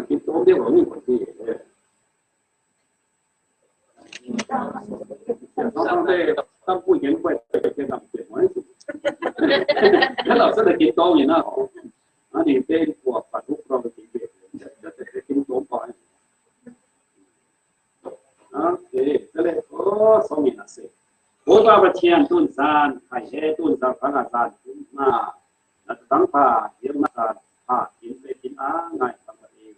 cái tố đều ở những cái gì tâm vui hiện quay cái làm chuyện mới nếu là sẽ được cái tố gì nó thì tên của phật lúc rồi thì việc sẽ cái tố coi đó thì cái này có số miền là gì bố ba bát thiên tuân san hay hệ tuân san các ngài san mà tăng pha hiếm na pha kiến về kiến á ngài tăng về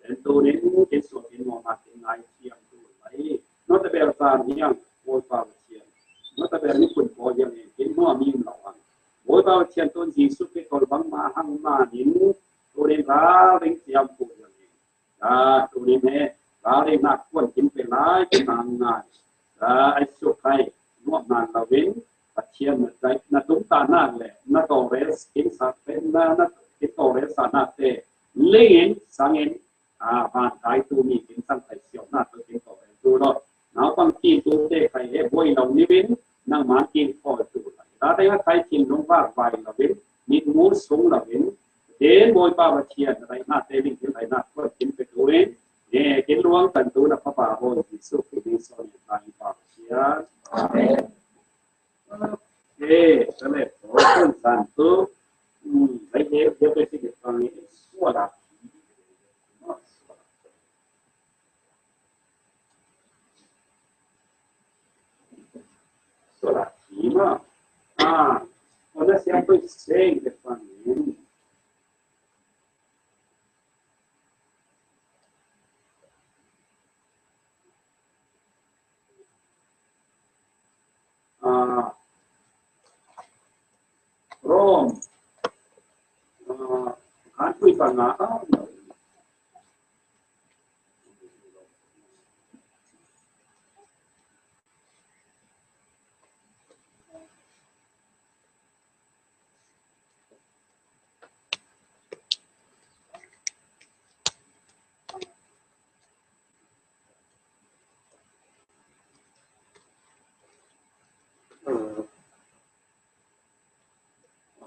đến tu đến kiến số kiến mò mà kiến ngài chiang tu vậy nóจะเป็นการยังโวยปาเชียนnóจะเป็นญี่ปุ่นพอยังkiến mòมีหล่อโวยปาเชียนต้นสีสุดเป็นคนบังมาหังมาหินตัวเรียนร้าเร่งเสียมปูอย่างนี้ตัวนี้เนี่ยร้าเร่งนักควรกินเป็นร้ายเป็นนางงานไอ้สุขใครนวดนานเราเว้นปัจเจียนใจนัดตุ้มตาหน้าเลยนัดโตเรสกินสัตว์เป็นนัดกินโตเรสนาเตเลี้ยงสังเงินผ่านขายตัวมีกินสังไข่เสียวหน้าตัวกินโตเรสตัวเราหนาวบางทีตัวเตะไข่เอ๋บวยเรานี่เว้นนั่งหมากินพอตัวแต่ได้ว่าใครกินลงว่าไฟเราเว้นมีมูสสูงเราเว้นเดินบวยป้าปัจเจียนอะไรหน้าเตลิ่งกินอะไรหน้าก็กินไปตัวเองเนี่ยกินล้วงกันตัวแล้วพระป่าโบนสุขดีสอนตายป้าปัจเจียนสำเร็จโอ้ต้นสันตุไอ้เดี๋ยวไปสิ่งตรงนี้สัวละสัวละขีมาวันนั้นเสียงไปเสียงเด็กฟังนี้โรมการคุยปัญหา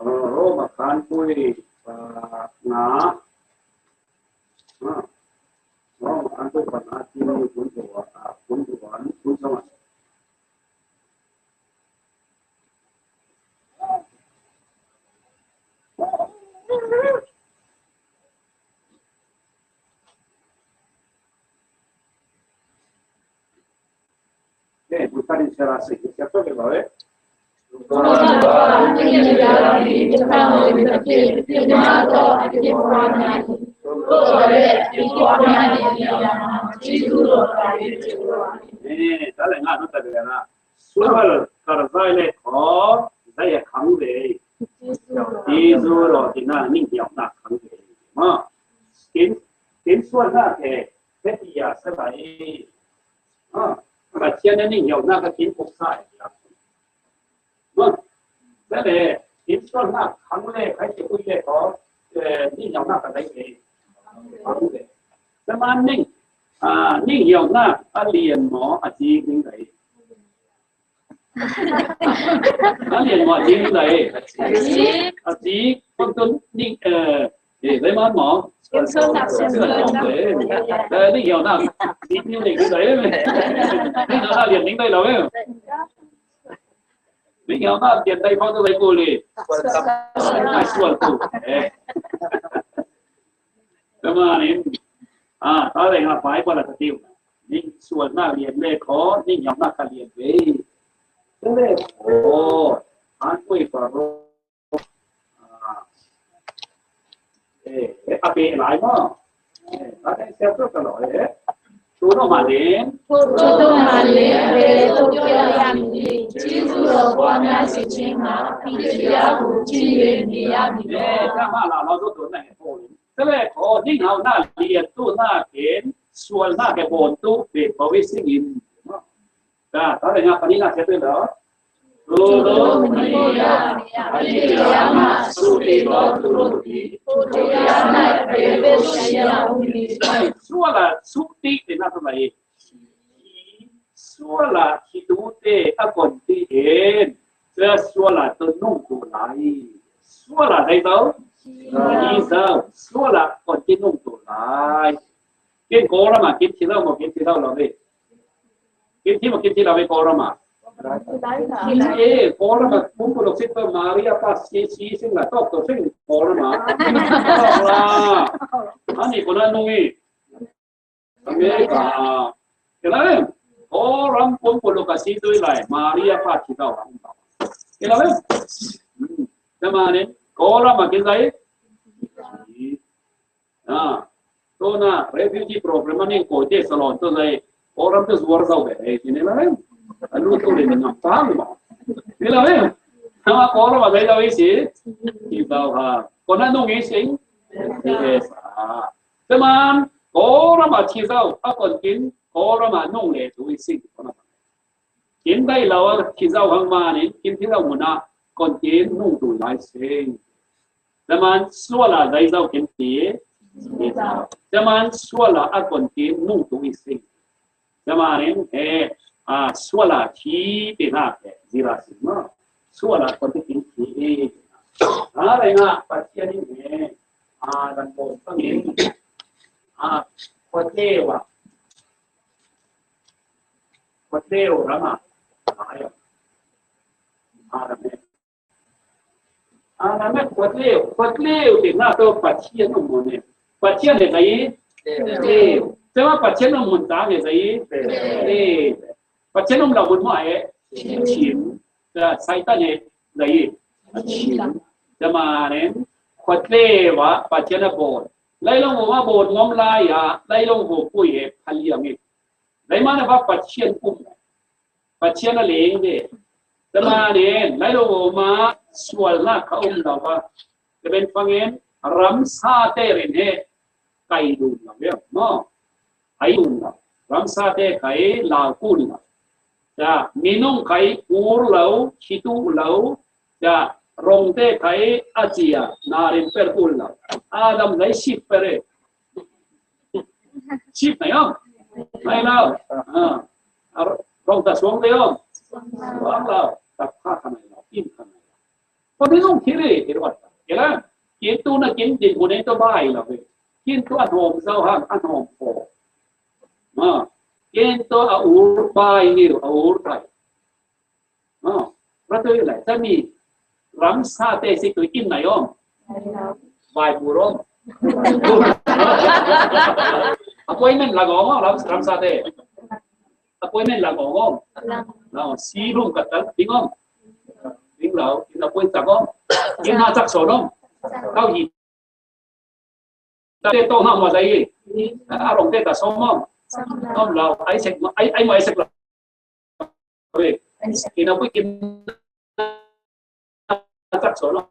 โรมการคุยหนาโรมการคุยปัญหาที่มีคุณตัวคุณสมัยbukan instalasi siapa yang bawa ini kalau nggak nuta bela sual terzai ko saya khang de izu ro tina ning yang nak khang de ma skin sual na ke dia sebaiปัจเจียนนี่เหี่ยวหน้าก็กินพวกไส้ครับนั่นแหละกินส่วนหน้าครั้งแรกใครจะคุยเลยขอนี่เหี่ยวหน้ากันได้เองประมาณนี่เหี่ยวหน้าเรียนหมออาจีนึงไหนเรียนหมอจีนึงไหนอาจีคนต้นนี่ได้มาหมอนี่เหี่ยวหน้ากินอยู่ในไหนเลยนี่เราเรียนนิ่งได้หรอเว้ยนี่เหี่ยวหน้าเรียนได้เพราะอะไรกูเลยไม่ส่วนกูประมาณนี้ตอนแรกเราไปบริษัทติวนี่ส่วนหน้าเรียนเลขขอนี่เหี่ยวหน้าการเรียนเว้ยเลขโอ้คุยฝรั่งอาเปหลายมั้งอะไรเสียตัวกันหรอตัวน้องมาเล่นตัวเกี่ยวกับนี่จีจูโร่ความน่าสิจิมาพิจารณาผู้ที่เรียนดีอย่างนี้ถ้ามาเราต้องตัวไหนโอ้ยแต่แรกอ๋อนี่เราหน้าเรียนตัวหน้าเห็นส่วนหน้าแกบนตู้เป็นบริสิ่งอินตอนแรกปนินาเสียตัวเหรอLulu Maria, Adiyama, Suribo, Turuti, Putuyana, Rebesia, Suala, Sukti, di nato lagi. Suala, hidute, akonti, suala, tenung kulai. xua là đây đâu đi sao xua là còn kiến nông tổ lại kiến cố ra mà kiến thì đâu mà kiến thì đâu là về kiến thì là về cố ra mà kiến ê cố ra mà cũng có được xếp vào Maria Pasi sinh là tốt tổ sinh cố ra mà tốt là anh ấy còn ăn nuôi America cái này cố ra cũng có được cái gì tôi lại Maria Pasi đâu cái này thế mà nên cố ra mà cái giấy तो ना refugee program में कोई salon तो ले और हम तो जोर जाओ है कि नहीं लाए अनु तो ले ना पाल मा नहीं लाए हम कॉल में गए तो इसे कि बाव हा कोना नो इसे ये सा तेमान और हम अच्छी जाओ अपन किन और हम नो ले तो इसे कोना किनได้เราที่เจ้าข้างมานี่กินที่เราหมุนนะก่อนกินนุ่งดูหลายเสียงแต่มันส่วนละได้เจ้ากินที่Zaman suala akon ki nung tu isi. Zamanin suala chi pina ke zira sima. Suala kon ti ki. Ada nga pasien ni dan po pangin kotewa rama. Ayo. Ada me kotleo ti na to pasien mo ne. Pasien là gì? Thế mà pasien là muốn ta là gì? Thế pasien là muốn mọi chìm, sai ta là gì? Chìm. Thế mà nên quạt lê và pasien là bồn. Lấy lòng hồ bồn ngom lai à, lấy lòng hồ quỳ hali à nghe. Lấy mà nó pasien cũng, pasien là liền đấy. Thế mà nên lấy lòng hồ mà sual na kaum đâu à, cái bên phang em ram sa tê rin he. Kai dun la ve no ai dun la ram sa te kai la kun la ja minung kai ur lau chitu lau ja rong te kai achia narin per kun la adam lai ship pere ship này không hay nào rong ta xuống đấy không xuống là tập phát này là in này có biết không thế này thì what cái là kiến tu là kiến định của nên tôi bài là về kiến tu ăn hòm rau hàng ăn hòm phở kiến tu ăn uống bài nhiều uống bài rồi tôi lại ta mi rắm sa tê sĩ tôi in này không bài bù không appointment là gõ rắm sa tê appointment là gõ không nào xí luôn cả tấn đúng không đúng rồi là quên chắc không kiến hoa chắc sổ không cao gì tê tô nào mà đây rồng tê ta sống không là ấy sạch ấy mà sạch là rồi thì nó quyết kiến chắc sổ nó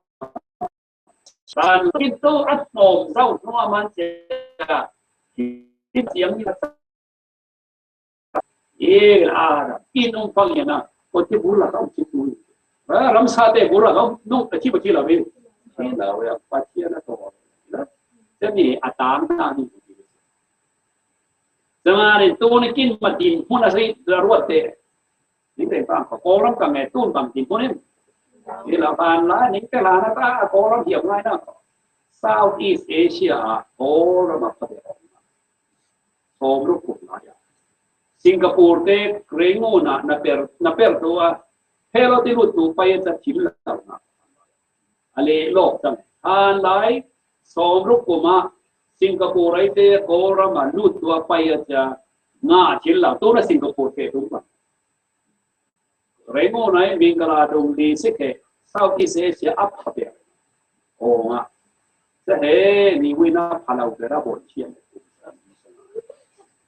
và kiến tô ăn nồm rau nó mang chè kiến tiếng như là kiến ông phong như nào có thể bù là không chịu bù làm sao để bù là không nung chỉ một chỉ là vì thì là về phát triển là tốt thế thì tám ta đi mà để tôi này kinh mà tìm muốn là gì là ruột thế những cái bạn có lắm cả ngày tuôn bằng tìm muốn em thì là bạn lá những cái là nó ta có lắm hiểu ngay đó Southeast Asia có lắm các bạn có lúc cũng nói Singapore te krengo na per toa hello ti lutu pa ya chil ta na ale lo tam an lai som ru kuma Singapore ai te ko ra ma lutu pa ya cha nga chil la to na Singapore te tu pa krengo nai mingala dong di sikhe Southeast Asia up hape o nga se he ni wina phalau te ra bon chian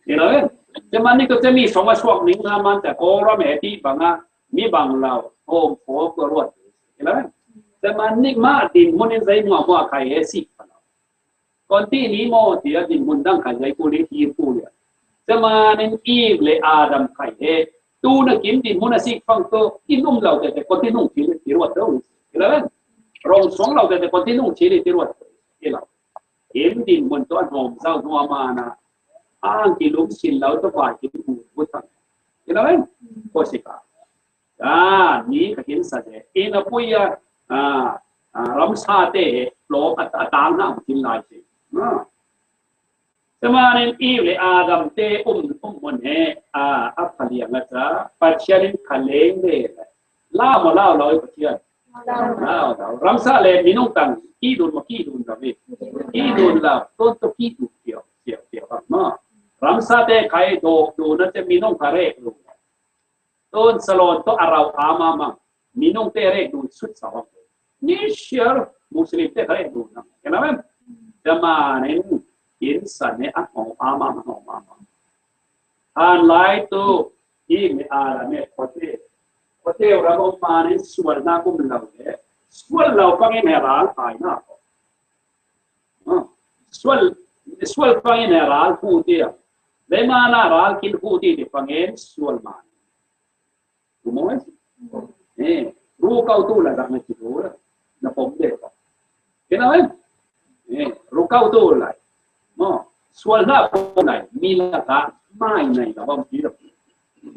ni laแต่มันนี่ก็จะมีสองช่วงหนึ่งนะมันแต่โกรธแม่ที่บางมีบางเราโอ้โหกรวดเห็นไหมแต่มันนี่มาดินมันนี่ใจมัวใครเอสิก่อนที่นี้โมที่ดินมันตั้งใครใจกูเลยที่กูเลยแต่มันนี่อีกเลยอาดัมใครเอตูนักกินดินมันสิฟังตัวกินนุ่มเราแต่คนที่นุ่งชีวิตที่รวดเราเห็นไหมรองสองเราแต่คนที่นุ่งชีวิตที่รวดเห็นเราเห็นดินมันตัวหอมเจ้าตัวมานะAngki lum sin lau to ba ki butan ilawen kosika ni ka kin sa de ina puya ramsate lo atang na tin lai si semanin ile adam te mon he aphaliya nga cha pachianin khaleng de la mo la lo pachian la ramsa le minung tang ki dun da ve ki dun la to ki du tio ma ramsa te khai do na te minung kare lu ton salon to arau ama ma minung te re du sut sa ni share muslim te kare du na kenapa zamanin insan ne ama an lai to hi me ala me kote ramo manin suwarna kum lau le swal lau pangin heral ai na swal pangin heral pu dia le mana ral kin pu di pangin swal man kumoy ru kau tu la dak na chido na pom de ko kenapa ru kau tu la swal na ko nai mi la ka mai nai la bom ti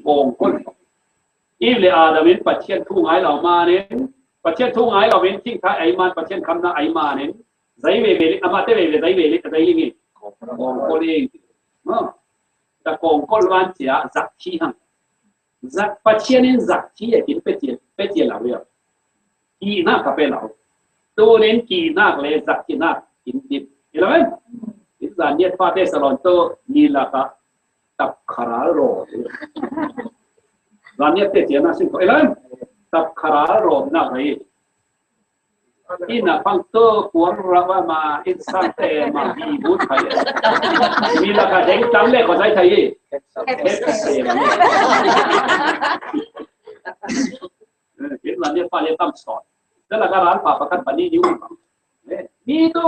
gong kon ile adamin pathian thu ngai lau ma ne pathian thu ngai lau wen ting tha ai man pathian kham na ai ma ne zai ve ve ama te ve zai ve le zai li ngi gong ko le ta gong ko wan sia zak chi hang zak pathian in zak chi e kin pe tie la we ki na ka pe lau to nen ki na le zak ki na kin dip ile wen izan ne fa te salon to ni la ka tap khara ro Rania te tiana sing ko elan tap khara ro na bai ina pang to puan rawa ma insan te ma bi bu thai mi la ka deng tam le ko sai thai ke rania pa le tam sot da la ka ran pa pa kan pani ni ni to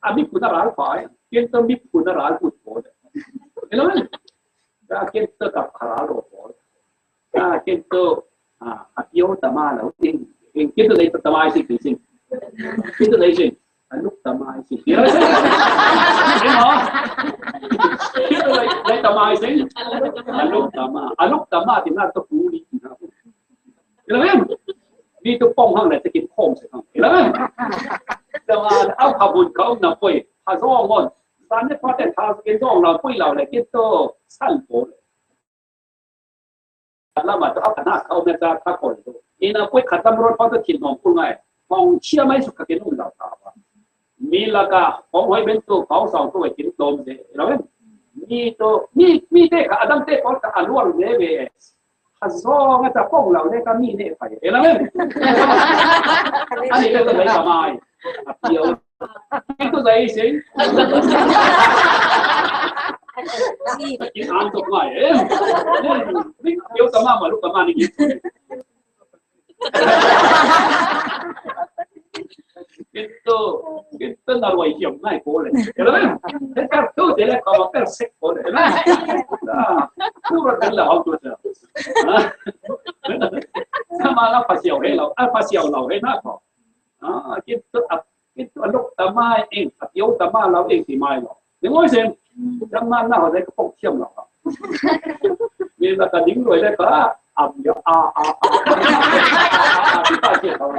abi puna ral pa ke to mi puna ral pu ko elan da ke to tap khara ro kento apio tama la ting kento dai tama si ting kento dai sin anuk tama si kira sin kento dai tama sin anuk tama tin na to puli na kira men ni to pong hang la te kin pong se hang kira men tama au khabun ka na poi ha zo ngon san ne pa te tha kin dong la poi la le kento sal po lama to apa nak kau mereka takol tu. Ina pun kata merot pada kini pungai. Hong cia mai suka kini ulah apa. Milaga hong hoi bentuk kau sang tu kini dom je. Lawan ni to ni te adam te kau tak aluang je be. Hazong ada pong lau ne kami ne pai. Lawan. Ani tu tu lagi kamai. Apio itu saya sih. An tục ngay yêu tama mà lúc tama này itu là loài hiểm này cô này, thế các thứ thế là có một cái sách cô này, cứ là là học được, mà nó phải hiểu hay là phải hiểu là hay nó có, itu lúc tama em, yêu tama là em thì mai rồi, đúng không xem? Zaman nào đấy có phong chiêm nào vì là cả những người đấy có ẩm nhớ chúng ta chỉ thôi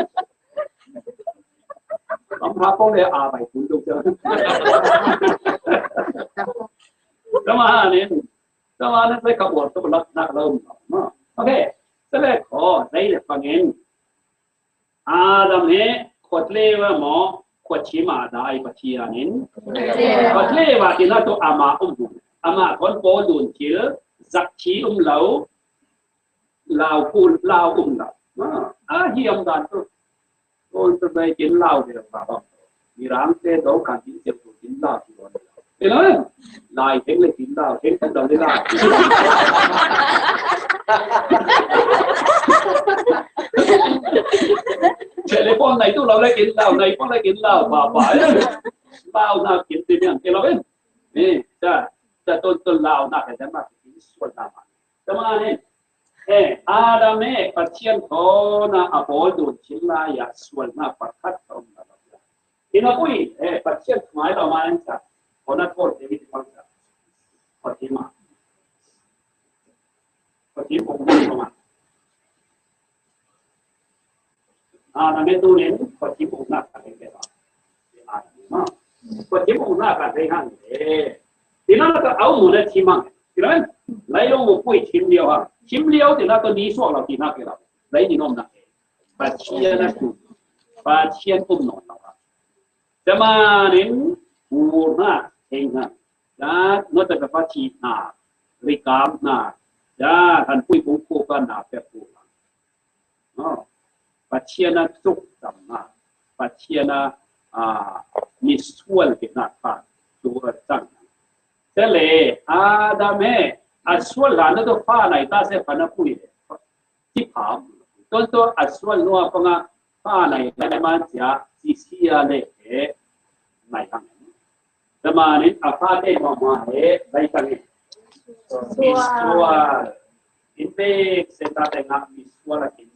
ông tháp con này bảy tuổi được chưa Cảm ơn nó sẽ có một số luật nặng lông ok thế là có đây là phần em Adam này quật lê và mỏ quật chỉ mà đại bát chi anh quật lê và thì nó to ama ama con bố đun chiếu giặc chi lâu lao phun lao lâu hiểm đàn tôi đây kiến lao thì là bảo đi ráng xe đấu càng chính tiệp của kiến lao thì còn thế nói lại thế là kiến lao thế không đồng thế nào telephone này tôi lao lại kiến lao này con lại kiến lao bà lao nào kiến tiền nhang cái lao bên nè ta tôi lao nào cái mà kiến xuân nào mà cảm ơn em Adam patient ko na abol do chilla ya swal na pakat tom na ina pui patient mai la man sa ona ko de bit pa sa Fatima ko ma namanya tu ni kecil nak kata kita. Kecil nak kata kan. Di mana tu awak mula cimang, kira kan? Lain orang pun cim liau di mana tu ni suara lah di mana kita. Lain di nom nak. Pasien tu, pasien nak. Zaman purna hingga, dan nanti dapat cina, rekam na, dan kan pui buku kan na perpulang. Pasien suk sama, pasien misual kita kan, surat sang. Sele ada me, asal lana tu fa naik tak sepana pui, cipam. Contoh asal nuah penga fa naik, memang dia sisia le. Naik kan, zaman ini apa deh mama naik kan? Visual, ini kita tengah visual lagi.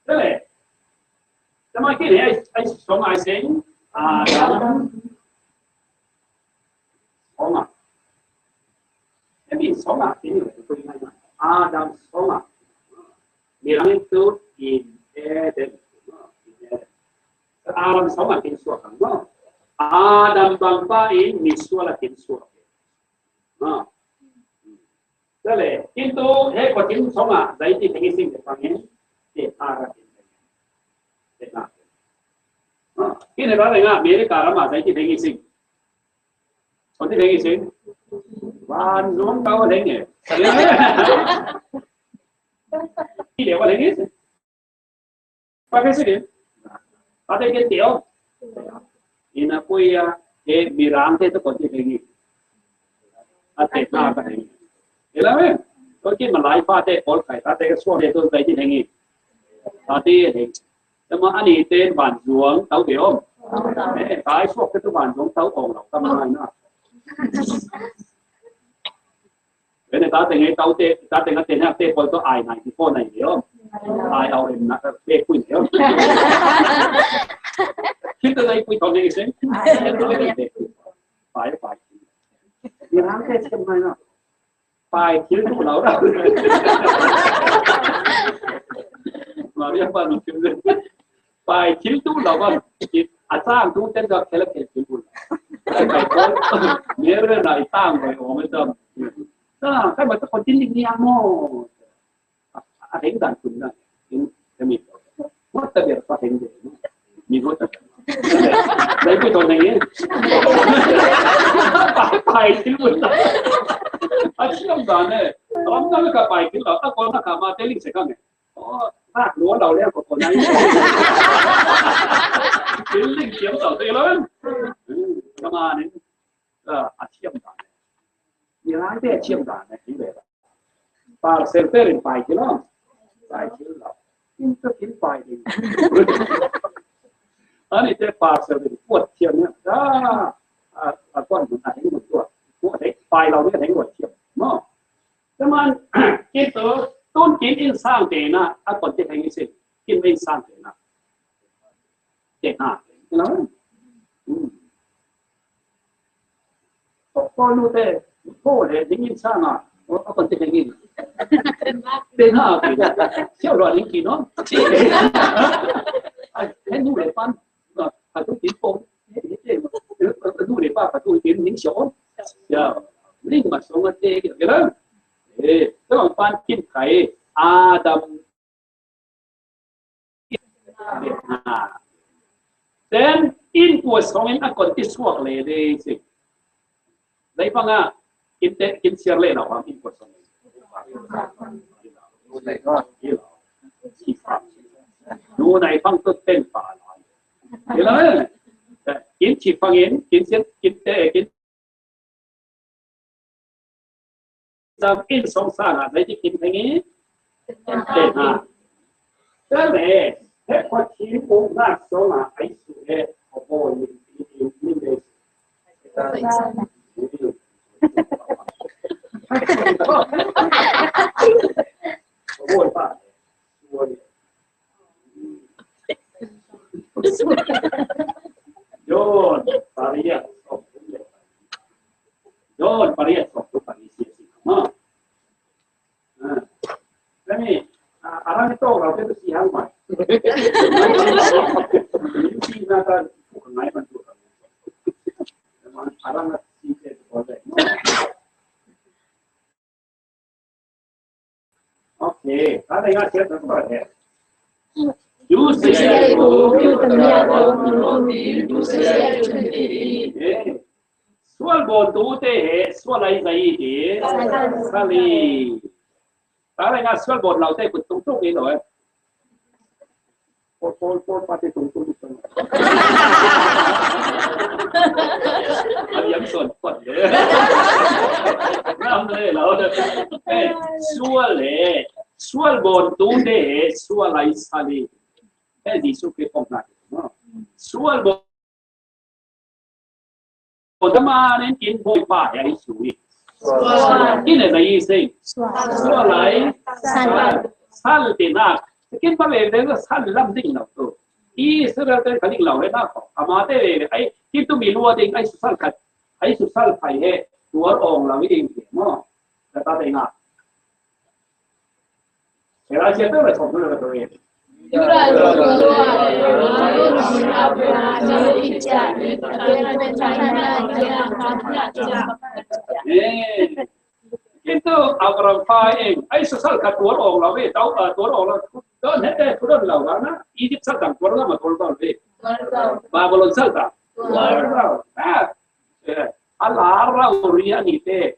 Jadi, zaman ini semua asing ada semua. Tapi semua ini Adam semua. Mirang itu in Eden. Adam semua in suara. Adam bangsa ini suara in suara. Jadi itu kecil semua dari di sini panggil arah ini. Ini kalau enggak mirip karama dari di sini. Seperti di sini. Wan nung kau lagi, ini apa lagi? Pakai sini, ada yang tiaw, ini apa ya? Mirang itu kau lagi, ada apa lagi? Ilawe, kau kini malai pada pol kai, ada yang suara itu lagi lagi, ada yang, cuma ani itu banjuang tahu tiaw, kai suara itu banjuang tahu orang, sama mana? Ini tak tengah tengah pol tu ai naik pol naik dia, ai awak nak pun dia. Kita naik pun tahu ni sih, pai. Dia ramai macam mana? Pai kiri tu lau dah. Mari apa ni kiri? Pai kiri tu lau kan? Asal tu tengok kelak kiri pun. Mereka naik tang kau orang macam. Nah, kan macam kontinlik ni amo. Ada yang dan pun nak, ini kami. Masa biar pakai ni, ni buat apa? Saya pun tahu ni. Pakai tu pun. Asyik dah ni. Orang nak ke pakai tu, tak kau nak kamar teling sekarang. Oh, tak luar dah le kau ni. Teling siapa tahu tu kan? Kamar ni, asyik dah. Yang ada cium dah ni, ini. Par server ini pakai lah, itu ini pakai. Ani tu par server buat cium ni, dah, apa ni? Ada yang buat ni, pakai lalu ada yang buat cium, no. Cuman kita tuan kita insan dena, apa tu yang ini? Kita insan dena, dena, Kalau tu boleh dengan sana, apa tu yang ini? Dengar, siapa orang ini no? Hendu lepas, aku tipu, hendu lepas aku tipu ni siapa? Ya, ni masuk nanti, kira. Kalau pankin kai Adam, then in kuasongin aku tiswak lede sih. Dari mana? Kita share le lah kami kosong. Nu nai pang tu ten pa lah. Yelah, kita pangin, kita in song sana, jadi kita pangin. Jadi, kalau kita nak sona, aisu apa ini. Boleh pak, boleh. John, tadi ya, ไม่โตเราเป็นสีหางใหม่สีหน้าตาผู้คนไหนมันตัวกันมันพลังสีเจ็ดตัวเลยโอเคอะไรก็เชื่อถือตัวเองยูเสียกูยูตมีอะไรกูยูเสียกูส่วนบนตัวเตะส่วนอะไรใจดีสลีอะไรก็ส่วนบนเราเตะกุดตุ้งตุ้งนี่หน่อยโปปฏิตุ้งตุ้งตุ้งอันยังส่วนปดเลยน้ำเลยเราเด้ส่วนเลยส่วนบนตัวเตะส่วนอะไรสลีแค่ดีสุดคือปงหนักส่วนบนธรรมาเนี่ยกินบ่อยป่าอย่างสุยกินอะไรสิส่วนอะไรสัลตินักกินไปเลยเดี๋ยวสัลลัมดิ้งเราตัวอีสุดแล้วแต่ขันดิ้งเราเลยนะอามาเต้ไอ้ที่ตัวมีรัวดิ้งไอ้สุสัลขัดไอ้สุสัลไผ่เหตัวองเราไม่ดิ้งมั้งแต่ตาเองอ่ะเวลาเชื่อตัวเราชมตัวเราตัวเองยูราโลโลโลโลอาเบราโลอิจาริตาเรนชานาเกียมานาจาitu Abraham Faing, ai sesal kat tuan orang lawe, tahu tuan orang tu nanti tuan lawa na, Egypt sedang tuan lama tuan tahu le, Babylon sedang, Allah Allah Uriah ni te,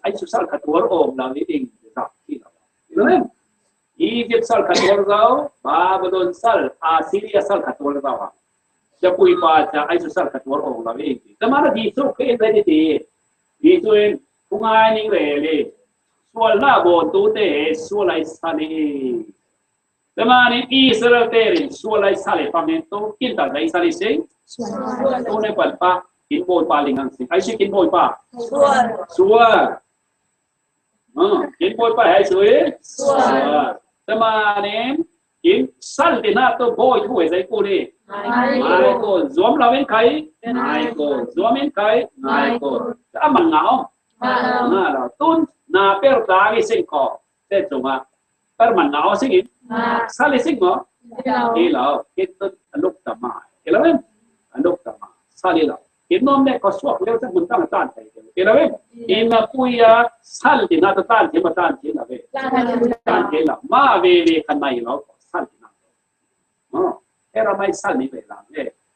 ai sesal kat tuan orang lawe ding, tak kira, kan? Egypt sal kat tuan tahu, Babylon sal, Assyria sal kat tuan tahu, siapui baca ai sesal kat tuan orang lawe, kemana disu ke ini di, disuin Pungai ni lele, soal na bon tu te soal ai sali. Temani Israel terin soal ai sali pamento kita dai sali sing. Tu ne palpa kin boy palingan sing. Ai si kin boy pa. Soal. Kin boy pa ai sui. Soal. Temani kin sal de na to boy tu ai ku ni. Ai ko zom lawen kai. Ai ko zomen kai. Ai ko. Ta man ngao. Nah, tun na per dagi singko, tetuma per manao singin, sali singmo, ilo itu anuk tama, ilo kan, anuk tama, sali lo, itu nomne koswak lewat sebutan tan, ilo kan, ina puya sal di nata tan, cuma tan cila be, tan cila, ma be kanai lo, sal di nata, era mai sal ni be lang,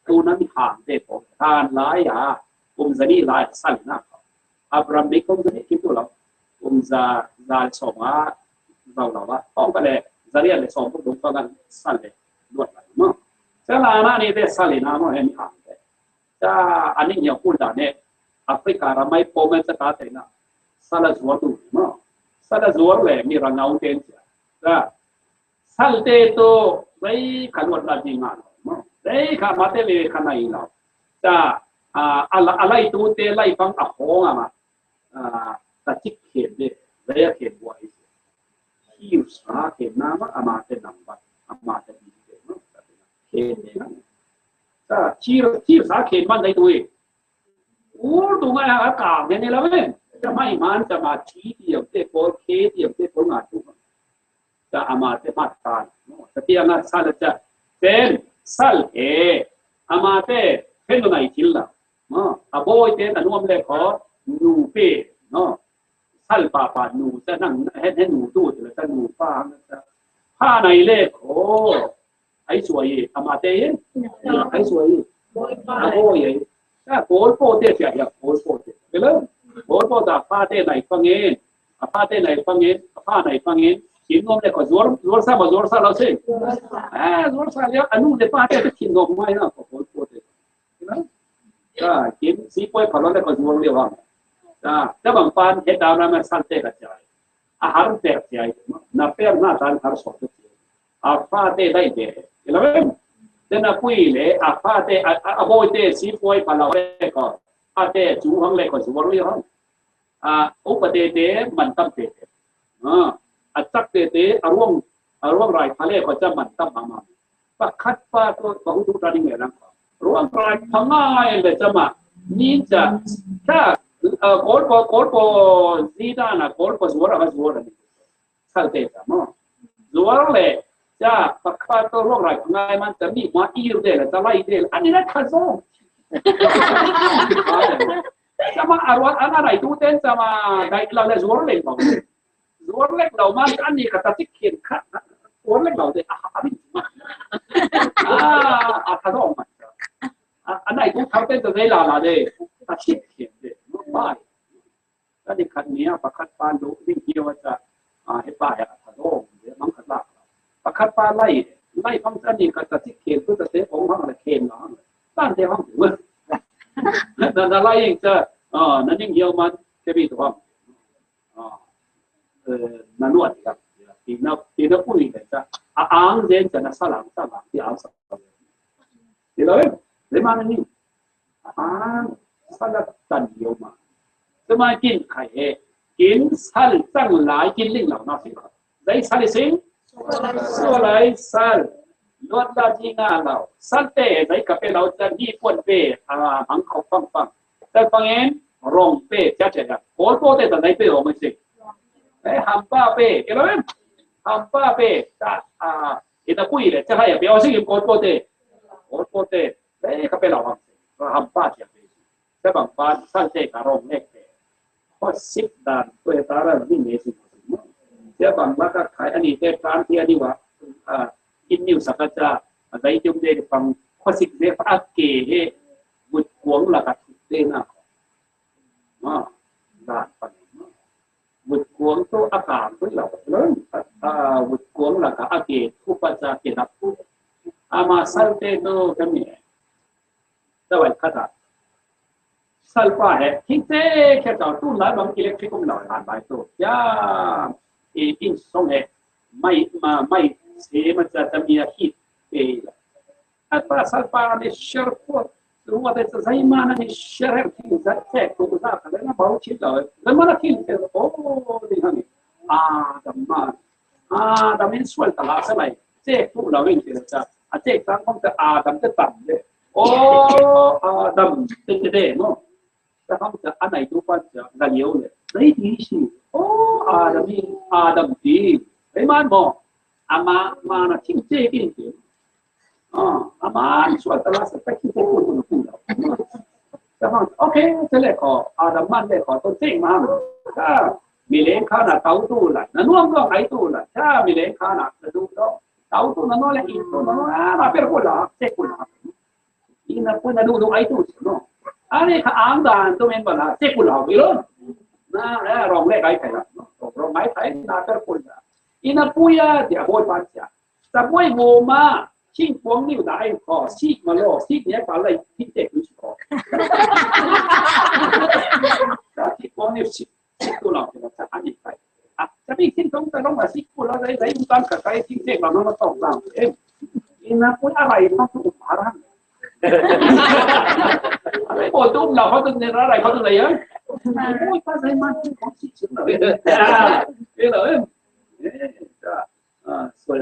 tu nami ham de po, tan laya, zani laya sal di nata. Abraham ni kong jadi gitu loh, za cuma lah, kong pada zarian le cuma tu kan sale, dua lagi, no. Selama ni deh sale nama ini ada. Jadi ani yang pun dah ne, Afrika ramai komen sekata na, salah zuar tu, no. Salah zuar le, ni rangau tenja. Jadi salte tu, bayi kaluar lagi mana, no. Bayi kamate le kana ina. Jadi ala itu te lai pang ahong ama. Tatik kede, daya kede buat itu. Hius kede nama amate nampak, amate bide, no. Kede kan. Jadi hius kede mana itu? Tunggu yang agak ni lah men. Jamai man jamai dia tu kol kede dia tu kol ngatu. Jadi amate matan, no. Tapi anak salah je, pen sal amate pen tu naik cila, no. Aboy tu anuam lekor. Nu pe, no, sal papa nu, senang, hen nu tu, senang nu pa, pa nai le, oh, ai suai, amate ye, ai suai, oh ye, dah bol po te siapa ya, bol po te, betul, bol po dah pa te nai pangin, pa te nai pangin, pa nai pangin, kingom le ko zor sa lo se, zor sa ya, anu le pa te kingom mai na, bol po te, betul, dah, king si poi kalau le ko zor le wang. Nah, bang pan hedam nama santai kacai. Harus terjadi. Na per na tan harus waktu. Apa te dai te. Ilawen. Dan aku ile apa te aboy te si poi kalau ko. Ate juang le ko suwar le hong. Upate te mantam te. Acak te arwang rai pale ko jam mantam mama. Pakat pa to bahu tu tadi ngerang. Ruang rai pangai le jama. Ninja. Ta Zidane, zuara ni. Salte, no. Zuara le, จ้าปากคาตัวร่องไรไงมันจะมีมาอีเดลจะไล่เดลอันนี้นะข้าโซ่จะมาอารวาสอะไรดูเต้นจะมาได้เราเลยzwarเล็กบอกzwarเล็กเรามันอันนี้ก็ตัดที่เขียนขัดzwarเล็กเราเลยอันนี้ข้าโซ่มันอันไหนดูเขาเต้นจะได้ลาลาเลยตัดที่เขียนเลยไม่แล้วในขัดนี้ปากคัดปานดูวิ่งเกี่ยวจะให้ป้ายข้าโซ่เดี๋ยวมันขัดลากปากคัดปานไล่ฟังอันนี้ก็ตัดที่เขียนก็จะเตะของห้องอะไรเขียนหรอตั้งแต่ห้องถึงนั่นอะไรเองจะนั่นยังเหี่ยวมันจะมีตัวนั่นนวดครับที่นักพูดเลยจะอ่างเดินจะนักสลังที่อ่างสลังที่เราเรื่องมันนี่อ่างสลังตันเหี่ยวมาจะมากินไข่กินสัลตั้งหลายกินลิงเหล่านั้นสิครับได้สัลสิงส่วนไรสัลนวดได้จริงอ่ะเราสัลเต้ได้กับเราจะดีปนเป้หังเขาฟังแต่ฟังเองรองเป้จะเจ๋งโคตรโคตรแต่ไหนเป้ออกมาสิฮัมป้าเป้เห็นไหมฮัมป้าเป้จะเห็นตะกุยเลยจะให้เป้เอาสิโคตรโคตรกับเราฮัมป้าจะเป้แต่บางบ้านสัลเต้กับรองเล็กเป้พอสิบด้านตัวตาเราไม่มีสิแต่บางบ้านก็ขายอันนี้แต่การที่อันนี้ว่าอินนิวสักจะได้จุ่มเด็กฟังพอสิบเด็กอักเกะบุตรหวงหลักถูกเด้นะด้านปันบุตรหวงตัวอากาศตัวเราเลยบุตรหวงหลักอักเกะทุกปัจจัยเกิดดับทุกมาสัลเตโตกันเนี่ยแต่ว่าขนาดสัลฟ้าเหตุที่เจ๊แค่ต่อตู้ไหนบางอิเล็กทริกของเราผ่านไปตัวยาอินส่งเหตุไม่เสียมันจะมีฮีทเองแต่สัลฟ้าเนี่ยเชื่อพวกรู้ว่าแต่ใจมันเนี่ยเชื่อที่จะแท้ตัวเราแต่เนี่ยบ่าวชิดเลยแล้วมันคิดแต่โอ้ดีฮะนี่ดัมมันสวยตลอดเลยเจ๊ตัวเราเองที่จะเจ๊ตั้งของจะดัมจะตั้งเลยโอ้ดัมเป็นจะได้เนาะแต่ของจะอันไหนตัวปัจจัยกันเยอะเลยได้ดีสิโอ้ดัมดีไอ้มันบอกมานะทิ้งเจ๊กินเจ๊aman suatu lah seperti itu pun pula. Tapi okey, saya ko ada mana ko tu ting mana. Milen kana tahu tu lah. Nanuang tu ai tu lah. Milen kana tu tahu tu nanuang lagi tu nanuang apa pula, cek pula. Ina pun ada tu ai tu, no. Ani ka angdan tu memang lah cek pula belum. Nah, rong lek ai kai lah. Rong ai kai nak pula. Ina puya dia boleh baca. Tapi gomaชิงฟงนิ้วได้ก็ซีกมาโลซีกเนี้ยก็เลยพิเศษดูสิครับแต่ที่ฟงนิ้วซีกตัวเราเป็นจะอันนี้ไปจะมีสิ่งต้องแต่ต้องมาซีกตัวเราได้อุปกรณ์กับใครที่เด็กเราต้องต้องเราเองนะพูดอะไรต้องถูกพารันอะไรโอ้ตุ้มเราเขาต้องเรียนอะไรเขาต้องอะไรเยอะโอ้ยภาษาไทยมันของซีกเลยเลยส่วน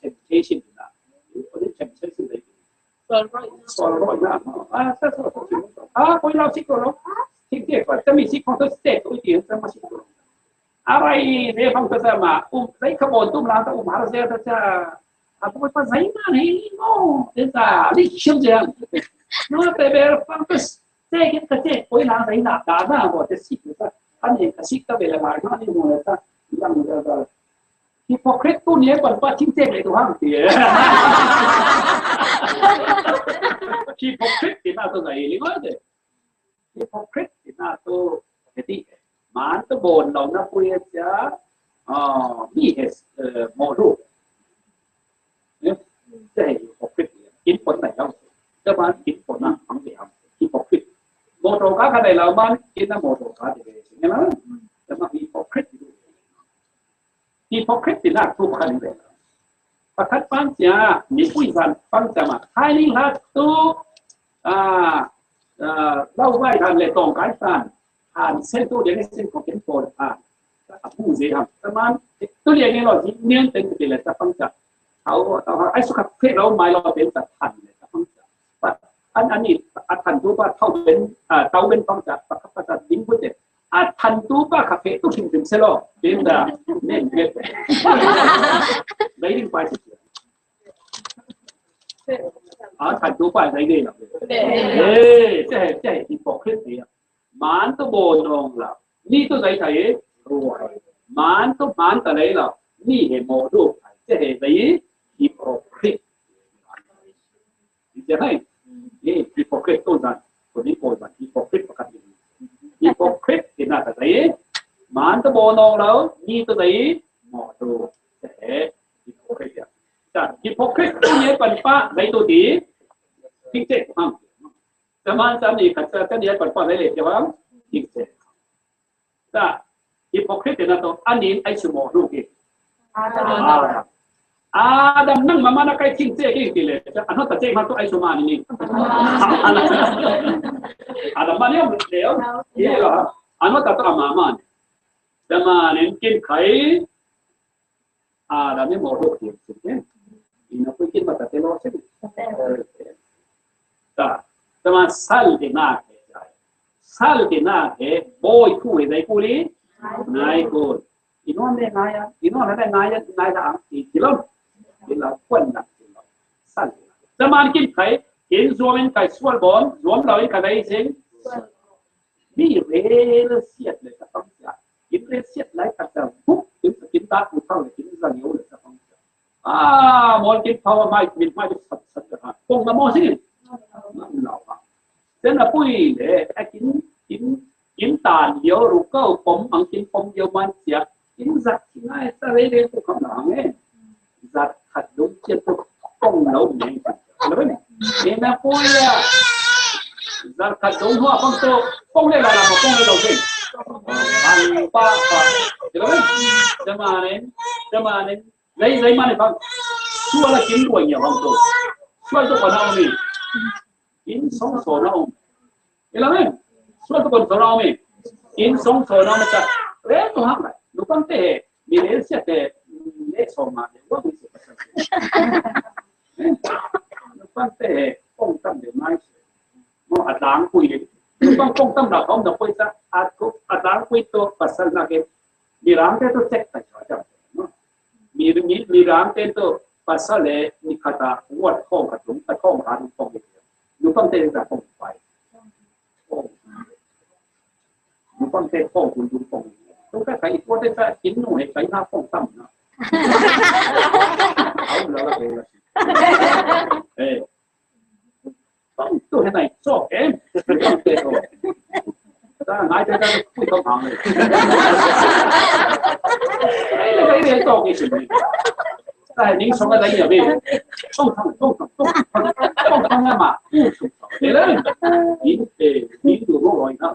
education Solroy na. Kung ilaw siguro, sige, kami siguro to step, uti, sama siguro. Aray, defang kasama, say kabon, tumlang ta umara siya sa ako pa say man, mo, dita, lichim siya. No, pero pang kas, sige, kasi, kung ilang say na, dada mo, kasi, ano yung kasi ka, bela marga, ano yung muna ta, ilang hypocrite tu ni pun pas cincin itu hang dia. Hypocrite kita tu gaya lima je. Hypocrite kita tu jadi mana tu bon dong nak punya dia, ni es modul. Ya, jadi hypocrite. Inputไหนเราจะมา input นะฟังเสียง hypocrite. Modul ก็ได้เราบ้านกินนะ modul ก็ได้ใช่ไหมจะมา hypocrite hypocrite tidak tu bukan itu. Pakat panja ni puisan panja mah. Hai ni lah tu lau vaiทางเลยตรงกันผ่านเส้นตู้เดียวนี้เส้นก็เป็นโฟนผู้เสียครับประมาณตัวเดียวนี้เราเนียนเป็นกี่เลยจะปanjaเขาไอ้สุขภาพเราไม่เราเป็นแต่ทันเลยจะpanjaอันนี้ทันตัวว่าเท่าเป็นเท่าเป็นpanja pakatดิ้งพุทธทันตัวว่าคาเฟ่ตู้ถิ่นถิ่นเซลล์เป็นแต่เน้นเกินไปได้ยินไปสิ thành tụ phải thấy gì nào ê thế hypocrite gì mán tu bồ nong là ni tu thấy thấy rồi mán ta lấy là ni hệ mồ đủ thế hệ đấy hypocrite thế này hypocrite tu rằngคนนี้โกรธมันhypocrite ประกันอยู่ hypocrite ที่น่าจะthấy mán tu bồ nongแล้วni tu thấy mồ đủ thế hypocrite자, hypocrite 의 반파 나이도디 빅제 함. 자만 잠이 같이 의 반파 나이레 저함 빅제. 자, hypocrite 나도 아닌 아이스 모르게. Adam nang mama na kai ching che ki tile. Ano ta che ma to a이스 ma ni. Adam ma leo leo. Ye la. Ano ta ta ma ma. Dama nen kin khai Adam ni mo ro ki. Y no fue quien mataste los ocho. Tama sal de nada, boy kui dai kuli, nai kul. Inon de naya, naya ang kilom, kilom quân nặng kilom, sal. Tama kin kai, kin zuomen kai sual bon, zuom lao kai dai sing. Ni rel siat le sa tong sia, kin rel siat lai ka sa buk, kin ta ku thau le kin za liu le sa tong. Một cái thao mai mình mai được sạch sạch được hả? Không có món gì. Thế là bùi để kiếm tàn yếu rồi câu bấm bằng kiếm bấm yếu man chẹt kiếm giặt thì ngay ta lấy đến cũng không nặng ấy giặt thật đúng chưa tôi không nấu này lớn nên là bùi giặt thật đúng hoa không tôi không đây là một con đầu tiên ăn ba lớn cho mà nên lấy mà này không xua là kiếm đuổi nhiều không tôi xua tôi còn đâu mình kiếm sống sổ đâu thế là mình xua tôi còn sổ đâu mình kiếm sống sổ đâu mà chả đấy tôi hấp lại lúc con tệ mình lấy sẽ tệ lấy sổ mà để quá mình sẽ lúc con tệ không tâm để mai nó ăn đáng quý lúc con không tâm là không được quý sa ăn đáng quý tôi phát sinh là cái đi làm cái tôi check phải choมีร้านเต้นตัวภาษาเลยมีคาถาวัดข้องกระตุ้งข้องร้านข้องเดียวดูฟังเต้นจากข้องไปดูฟังเต้นข้องคุณดูข้องต้องแค่ใครตัวเต้นจะกินหน่วยใช้หน้าข้องตั้มนะเอาแล้วละต้องตัวไหนชอบเองต้องเต้นถ้าไหนจะได้คุยต้องทำเลยcái này to cái gì tại những số cái đấy là gì không mà thế đấy những điều đó rồi nó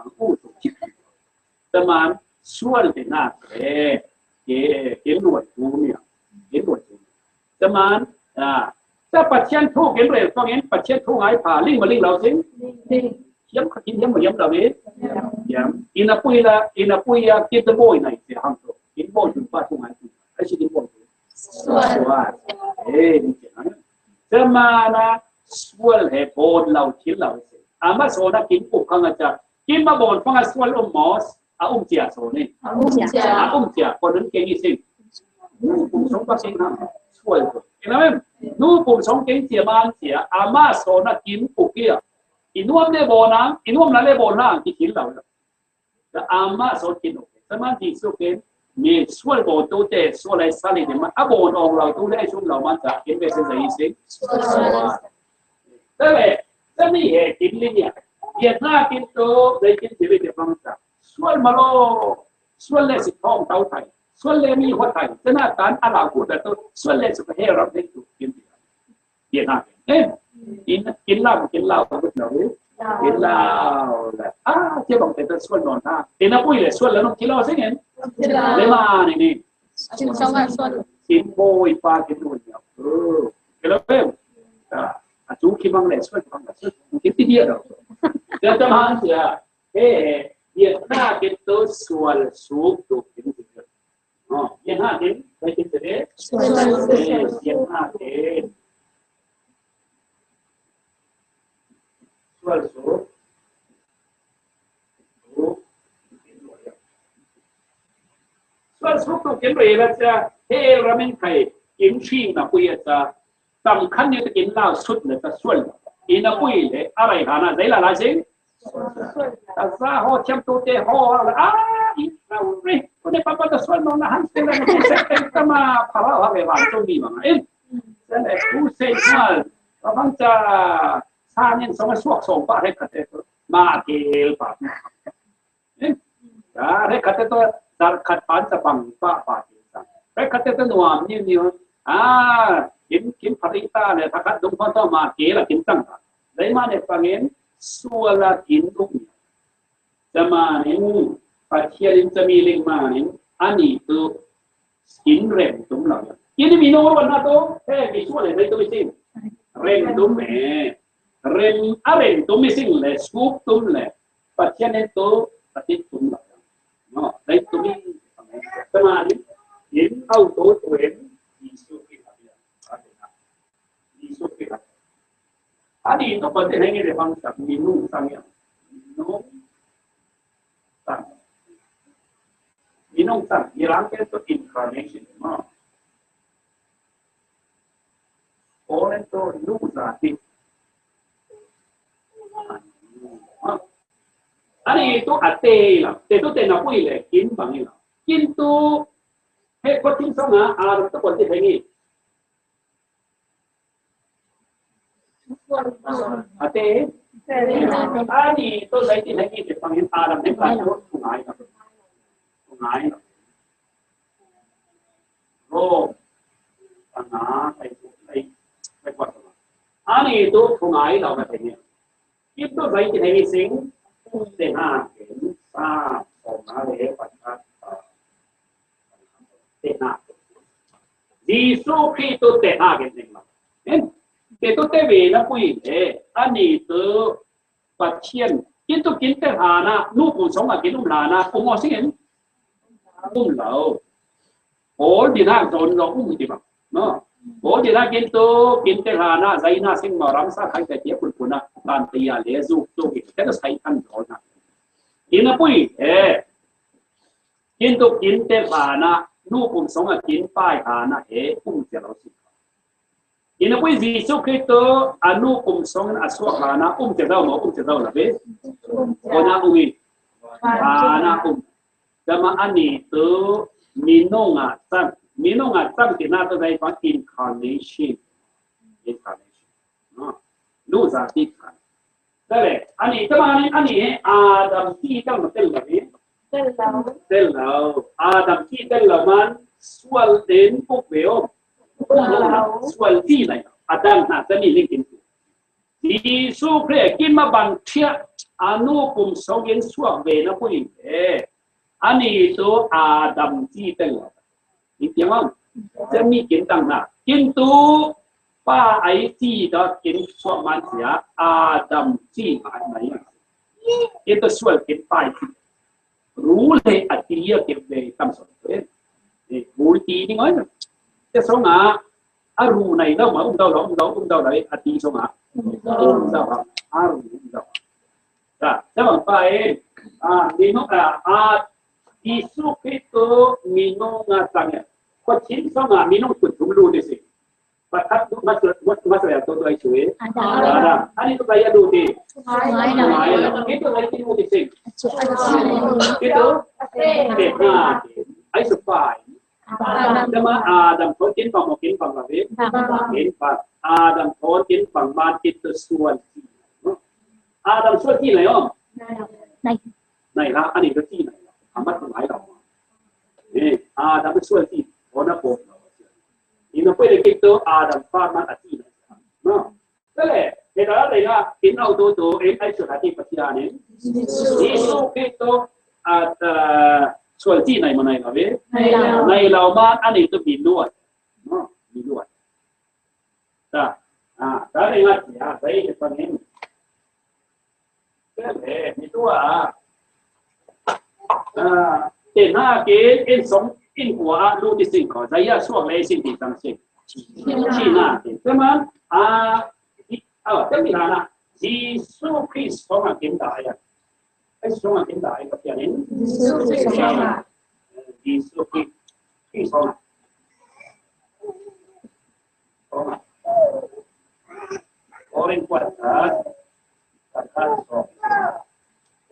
nhưng mà suốt thì na cái đuổi thú miệng nhưng màถ้าปัจจัยทุกข์เห็นเลยก็เห็นปัจจัยทุกข์หายผ่าลิ่งมาลิ่งเราสิย้ำกินย้ำมาย้ำเราเนี่ยย้ำอินาปุยยาคิดตะโบยไหนเสียห้ามตัวกินโบยถึงป้าทุกข์หายไอ้สิ่งที่โบยส่วนนี่เจ๋งนะจะมานะส่วนเหตุผลเราคิดเราสิอามาโซนักกินปุ๊บข้างจะกินมาบ่นฟังส่วนมอสเจียโซนี่เจียคนนั้นเก่งจริงผมสงสัยสิ่งนั้นช่วยเห็นไหมนู่นผมสงสัยเสียมันเสียอามาโซนักกินปุ๊บเกี่ยอินวมเลยบ่นะอินวมนั่นเลยบ่นะที่กินเราแต่อามาโซกินโอเคสมาธิสุขมีส่วนบ่ตัวเตะส่วนอะไรสั่งเลยมันบ่นองเราตัวได้ช่วงเรามันจะกินไปเส้นใจสิ่งแต่เลยจะมีเหตุกินเลยเนี่ยเดี๋ยวถ้ากินตัวได้กินชีวิตจะฟังจ้ะส่วนมาโลส่วนเลยสิท้องเต้าไทยส่วนเลยมีหัวไทยจะน่าตานอะไรกูแต่ตัวส่วนเลยสุขให้เราได้ถูกกินเดี๋ยวน่ากินเหล้ากินเหล้าก็เหล้ากินเหล้าแล้วเจ้าบอกแต่ส่วนนอนท่าเห็นนะปุ้ยเลยส่วนแล้วน้องกินเหล้าใช่ไหมเลยมานี่กินโบยปลากินด้วยเนี่ยกินแล้วเพิ่มจูคิดบ้างเลยส่วนบ้างเลยกินที่เดียวเดี๋ยวจะมาเสียเดี๋ยวถ้ากินตัวส่วนสูงตัวกินที่เดียวเดี๋ยวถ้ากินไปกินเสร็จเดี๋ยวถ้ากินส่วนสูงส่วนสูงตัวกินไปแล้วจะเราไม่ใครกินชิงนะคุยจะ tầm khăn như cái lao suốt là ta xuân in nó quỷ đấy à này hà na đấy là gì ta ra họ chăm tu tê họ là ít nào đi có thể papa ta xuân nó là hắn sẽ là cái sẽ cái mà phá họ về vào trong đi mà em thế này tu xây mà có bằng cha xa nhân sống suốt sống ba hết cái mà thì ba em đó đấy cái tôi dar khát bán sa bằng ba ba cái cái tôi nuam nhiều nhiều kiếm parita này thắc đúng không to mà kế là kiếm tăng đấy mà để pangen xua là kiếm đúng mà nên phát hiện ra mi linh mà nên anh itu kiếm rem đúng là ini minum apa to vì xua này thấy tôi xin rem đúng mẹ rem rem tôi mới xin là scoop đúng là phát hiện itu tapi đúng là nó đấy tôi mà nên kiếm auto tuyển Adi itu penting lagi di bangsa minum sangat, minum sang, dirangkai itu incarnation, orang itu nuzati. Adi itu ate lah, itu tidak boleh kin bangi lah. Kintu, penting sama, ada itu penting lagi. Ate, ani itu lagi lagi dipanggil Adam ni pelajar sungai, sungai, roh, tanah, ay kuat. Ani itu sungai lawan ini. Itu lagi lagi sing, tenang, sah, sungai lepas, tenang. Yesus itu tenang gitu, itu tewe na pui anh itu pasien itu kita hana nu pun sama kita lana umur sih lau all di na zon lo di bang no all di na kita hana zaina sing maram sa kai dia pun puna bantia lezu tu kita sai kan zona ini pui kita hana nu pun sama kita pai hana jalan sih ini pun Yesus Kristus anu song aswak hana jadau mau jadau lebih kona umi hana sama ani itu minung atam kita tu dari incarnation lu zati kan jadi ani teman ani Adam kita betul lebih telau Adam kita laman sual den pukbeo soal gì này Adam na tani linh tu Yesus Christ kim ma ban thia anu kum songin suak về nó quy ani to Adam chi tel ni tiang chân mi kiến tăng na kiến tu ba ai chi đó kiến suak man sia Adam chi mai này itu soal kiến pai rule atia ke về tâm soi ni multi ni nói cái số ngã aru này đâu mà ông đâu đấy ati số ngã ông đâu aru đâu ta các bạn phải minum Yesus Kristus minum ngatangnya có chín số ngã minum tuh dulu di sini Bakat masuk ya tuh itu ada ani itu kayak dulu di itu lagi dulu di sini itu nah ai supaya Nama Adam thốn kiến bằng một kiến bằng là biết kiến bằng Adam thốn kiến bằng ba kiến từ xuân Adam xuân chi này không này là anh ấy cái chi này không bắt được ai đâu Adam xuân chi có nó bộ thì nó phải kiến từ Adam pha mà chi này nó thế này thì đó là kiến auto to ai sửa hati pasya này Yesus Kristus soal chi này mà này là biết này là ban anh ấy tôi bị nuốt ta đó đây là đấy cái phần em cái này như thế na cái sống in của lưu đi sinh có giải ya suốt lấy sinh thì tăng sinh chi na thế mà thế là Jesus Christ có mà kiến đại cái số mà kiến đại có tiền đến Jesus Christ Oren kuat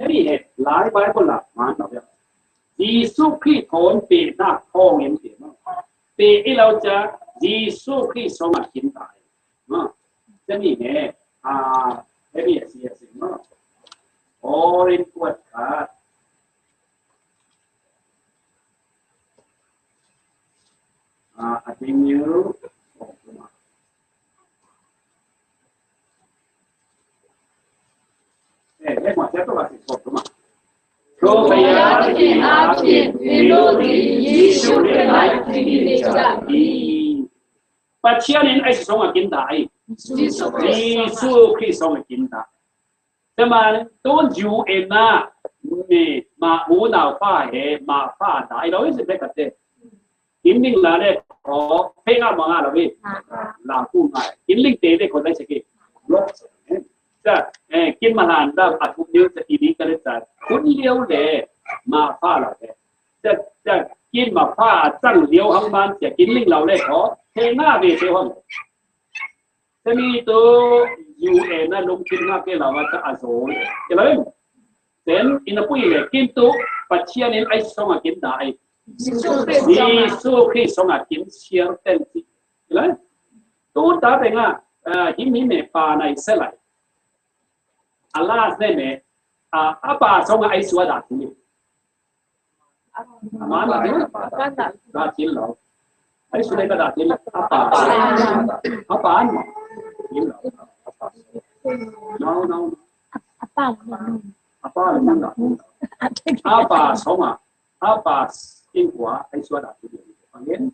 นี่เหตุหลายใบคนละมาต่อไปYesus Kristus เป็นหน้าพ่อเงี้ยเสียมั้งแต่ที่เราจะYesus Kristus มากินตายมั้งจะมีเนี่ยไม่มีเสียสิ่งมั้งโอ้เรียนกวดขาอาจจะมีได้หมดแล้วตัวสิบหกมั้งPropriamente melodi Yesu Christ Pacianin ay song akin dai Yesu Christ song akin da Teman don't you ena me ma una fa he ma fa dai lo is be kate Inning la le ko phenga ma nga la we la ku ngai Inning te de ko dai se ke loจะกินมาหานได้อัดทุกเดียวจะอีนี้ก็ได้จัดคุณเลี้ยวเลยมาผ้าเราเลยจะกินมาผ้าตั้งเลี้ยวห้องบ้านจะกินลิงเราเลยขอเทหน้าเวทีห้องจะมีตัวยูเอ็นนะลงกินหน้าเกล้าว่าจะอาโซจะเลยเซนอินปุยเลยกินตัวปัจเจียนไอ้สองกินได้มีสู้คริสสองกินเชียร์เต็มที่เลยตัวตาเป็นอ่ะยิ่งมีเมปาในเสลัยAllah ne apa songa ai suada ni amana datil lo ai sudah ka datil apa an ni lo no apa songa apa in kwa ai suada ni angin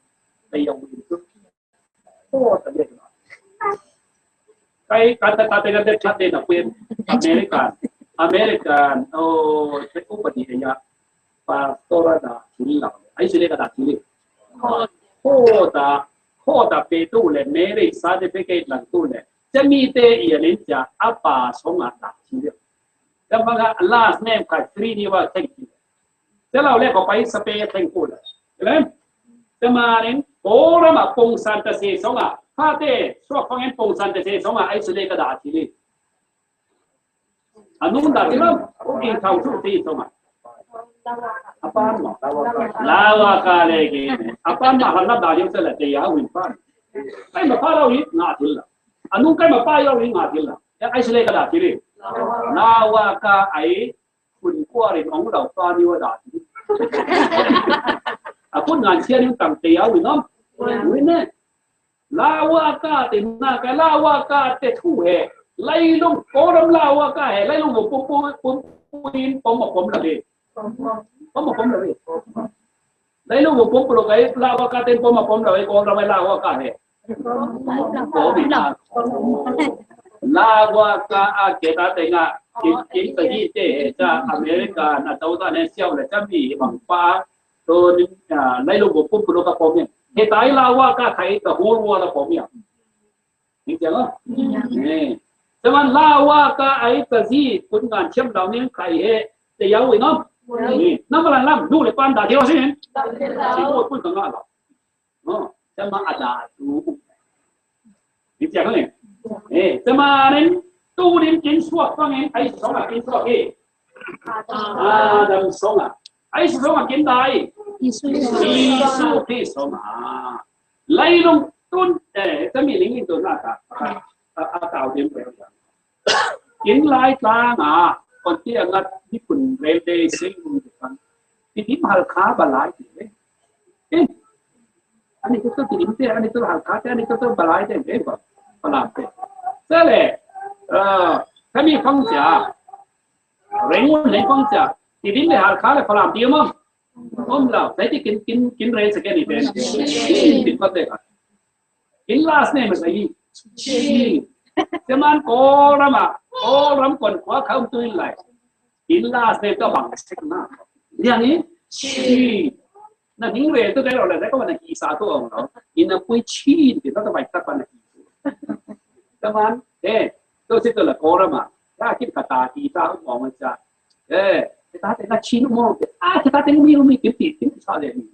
tayong itu oh tadi Kay kata-kata ng chat na po American sa upadi niya pastora na sila ay sila ka dati Hoda petule marriage certificate lang tule jamite iyanin siya apa songa dati yung mga last name ka 3 niwa thank you sila ulit ko pa sa pay thank you alam tamarin ora mapong santa si songa Hati, so pengen pungsan desa sama ai sudah ke dah sini. Anu dah bilang, mungkin tahu tu sih sama. Apa anu? Lawa kali ini. Apa anu? Hendak dah yang selesai dia wimpan. Kai apa lagi ngatil lah. Anu kai apa lagi ngatil lah. Ya ai sudah ke dah sini. Lawa ka ai pun kuarin orang dah pani wadah. Aku ngajar yang tang dia winam. Winam. Lawa ka tinna ka lawa ka te thu he lai long ko ram lawa ka he lai long pum pom la le lai long pum lo kai lawa ka ten pom la le ko ram lawa ka he ko bi na lawa ka a ke ta te nga kin ta ji te cha America na tau ta ne siao le cha bi bang pa to lai long pum lo ka pom He tai lawa ka thai the whole world of Pomia. Ni jangan. Zaman lawa ka ai tazi kun ngan chem dau ni khai he te yau wi nom. Ni nam lan lam du le pan da dio sin. Si ko kun tang la. No, zaman ada tu. Ni jangan ni. Zaman tu nin kin suak pang ai song a kin suak he. Dam song a. Ai song a kin dai. Yesu Kristus sama. Lain tun kami ingin tu nak tahu dia berapa. In lai tang konที่อังญี่ปุ่นเรลเดย์ซิงกันที่mahal kah balai ni. Ani tu tu ini tu ani tu mahal kah, ani tu tu balai deh berapa balai. Sele, kami fungsi, rengun fungsi. Ini mahal kah le balai dia mah. Lah, saya kin race again itu. Kin pada kan. Kin last name lagi. Zaman orang kon kuah kau tu ilai. Kin last name tu bang sekna. Dia ni. Nah, kin race tu kalau ada kau nak kisah tu orang. Ina pun chin kita tu baik tak nak. Zaman, tu situ lah orang mah. Ya kita kata kita orang macam. Kita tengah Cina mau, kita tengah minum kita sahaja ni.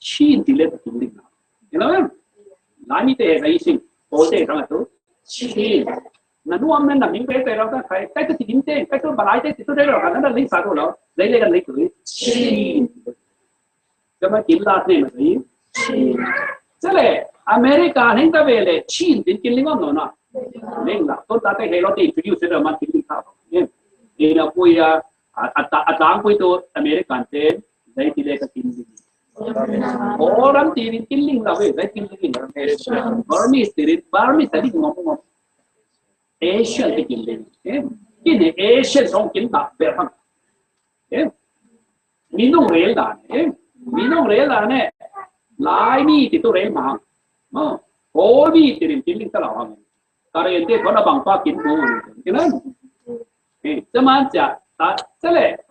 Cina tidak tertinggal. You know kan? Lami teh saya sing, boleh orang tu Cina. là nuông nên là những cái tệ đó cái thứ gì tên cái thứ bà lại cái thứ đấy rồi nó lấy sao rồi lấy lên lấy cưới cho mà kiếm là thế mà gì thế là America nên ta về là China đến kiếm linh ngon nó nên là tôi ta thấy hay lo thì produce được mà kiếm linh khác nên là coi đang coi tôi American tên lấy thì lấy cái kiếm linh orang tirin killing lah weh, saya killing Burmese tirin, Burmese tadi ngomong Asian tu killing, ini Asian song killing tak berang, minum rel dah ne, lai ni itu rel mahal, oh ni tirin killing tak lawang, kalau ente kau nak bangpa killing tu, kan? Semacam, tak,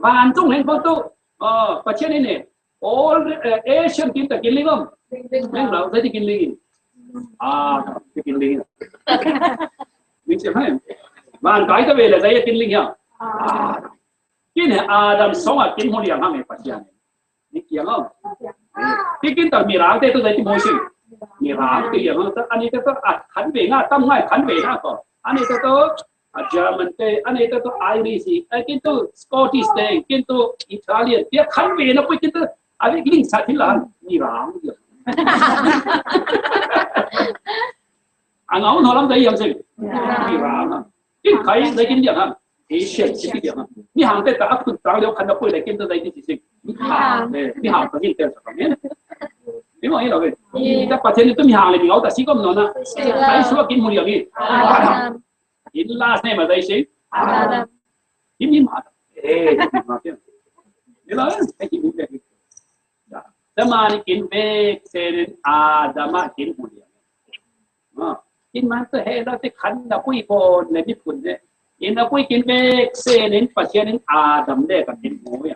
wan jung hen kau tu, macam ni. All Asian kita killing om, neng lau saya killing, killing, macam mana? Wan kaya tu bela saya killing ya, kini Adam songa killing mula yang kami pasien, ni kian om, kini tak mirang tu saya tu mosi, mirang tu yang tu, ani tu kan benga, tam ngai kan benga ko, ani tu German te, ani tu Irish, kini tu Scottish te, kini tu Italian, dia kan benga pun kini Abi giling satilan mirang je. Angau orang dah yang sih mirang. Ini kaya dah gini dia Asian sih dia. Ni hang tu tak aku tahu dia kan apa lagi tu dah ini sih. Ni hang tu ni terus kan. Ni mau ini lagi. Kita pasien itu ni hang lagi kau tak sih kau mana. Saya suka gini mulia ni. Ini last name ada sih. Ini mana? Macam. Ni lah. Ini ni. Zaman kin bek sen Adam kin mulia. Kin masa hela te kan dah kui pon ne ni pun ne. In dah kui kin bek sen pasien Adam deh kan kin mulia.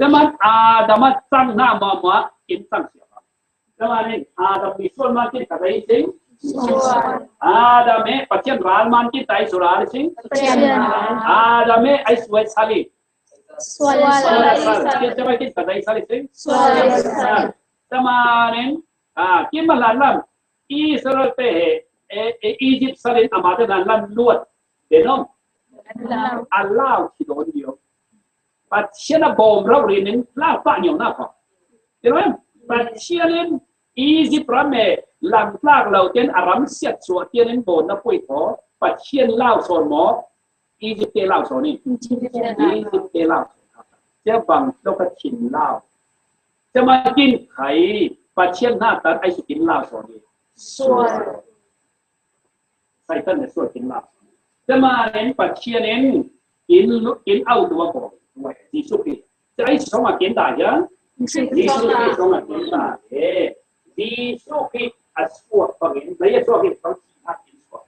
Zaman Adam sang nama kin sang siapa. Zaman ni Adam bisuan makin kadai sing. Adam pasien Rahman kin tai surar sing. Adam aiswai salih. Kita kita kadai salih sing. Kemarin, kita malam Israel teh, Egypt salin amada dalam luat, denom, Allah hidup dia. Pasien bom rawin, lah pak nyom nak, denom. Pasien Egypt ramai, lam plak lauten aram siat suatian bon nak pui ko, pasien lau son mo, Egypt lau son ni, Egypt lau. Dia bang lokat chin lau. จะมากินไข่ปลาเชี่ยนหน้าตัดไอ้สกินลาส่วนนี้ส่วนใส่ต้นในส่วนกินลาจะมาเน้นปลาเชี่ยนเน้นกินเอาตัวก่อนด้วยดีสุดที่จะไอ้สองมากินได้ยังดีสุดที่สองมากินได้ดีสุดที่อัศวะฟังเห็นไม่ใช่สุดที่เขาขี้หักกินสุด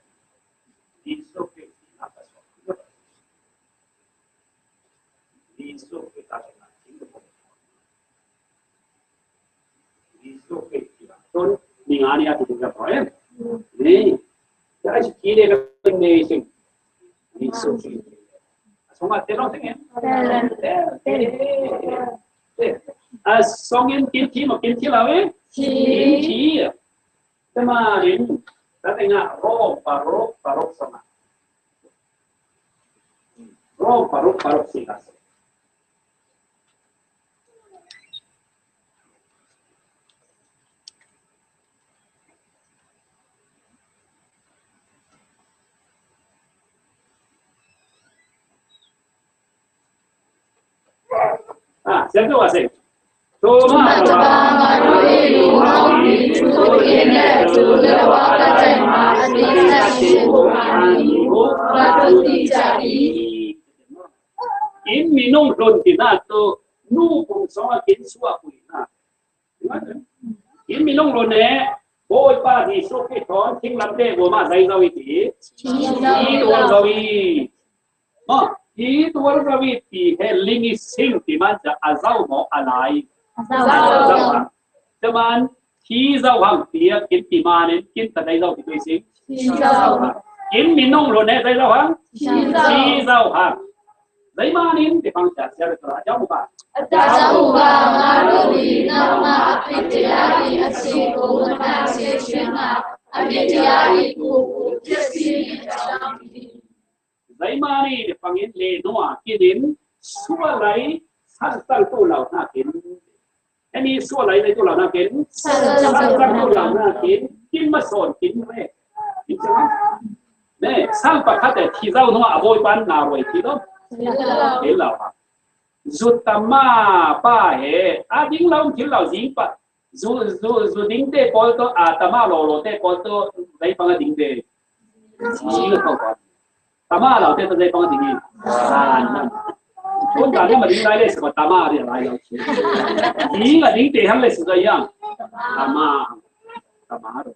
ดีสุดที่อัศวะดีสุดที่อัศวะTuh, mingani aku juga boleh. Nih, saya kira ini sih, ini suci. Semua terus dengan. Songin kimchi lawe, kimchi. Kemarin, saya dengar parok sama. Parok sih. Siapa wasik? Toma maruiru mauni tutoriene tulewa tema asisasiku aniku ratuti jadi. In minum rontina tu nu pun sama kin suah puina. In minum ronne boy pa di soke thon thing lamde goma dai zawi ti. Ni tu zawi. Itu orang itu healing sing di mana azau mau alai. Cuman hizau hang dia kinti mana kinta dai zau itu sing. Kin minum lo ne dai zau hang. Hizau hang. Dai mana ini di bangsa siapa kerajaan bukan? Jauh bangaruhi nama apitiari asiku menasihkan apitiari ku kesini jami. mà đi bằng yên lệ nó cái đến xua lấy sát tăng tu lão na kiến anh đi xua lấy tu lão na kiến sát tăng tu lão na kiến kim mà sồn kim đấy kim chứ nè sang bậc khác để thì giao nó à vội bán nào vậy thì đó thế là dù tâm ma ba hệ à dính lâu thì là dính ba dù dính tê có to à tâm ma lồ tê có to lấy bằng dính tê dính là không có tâm ma lồ tê to lấy bằng dính gì à chúng ta nếu mà dính lại là什么tâm ma thì lại là dính là dính tê hắn là sự gì à tâm ma rồi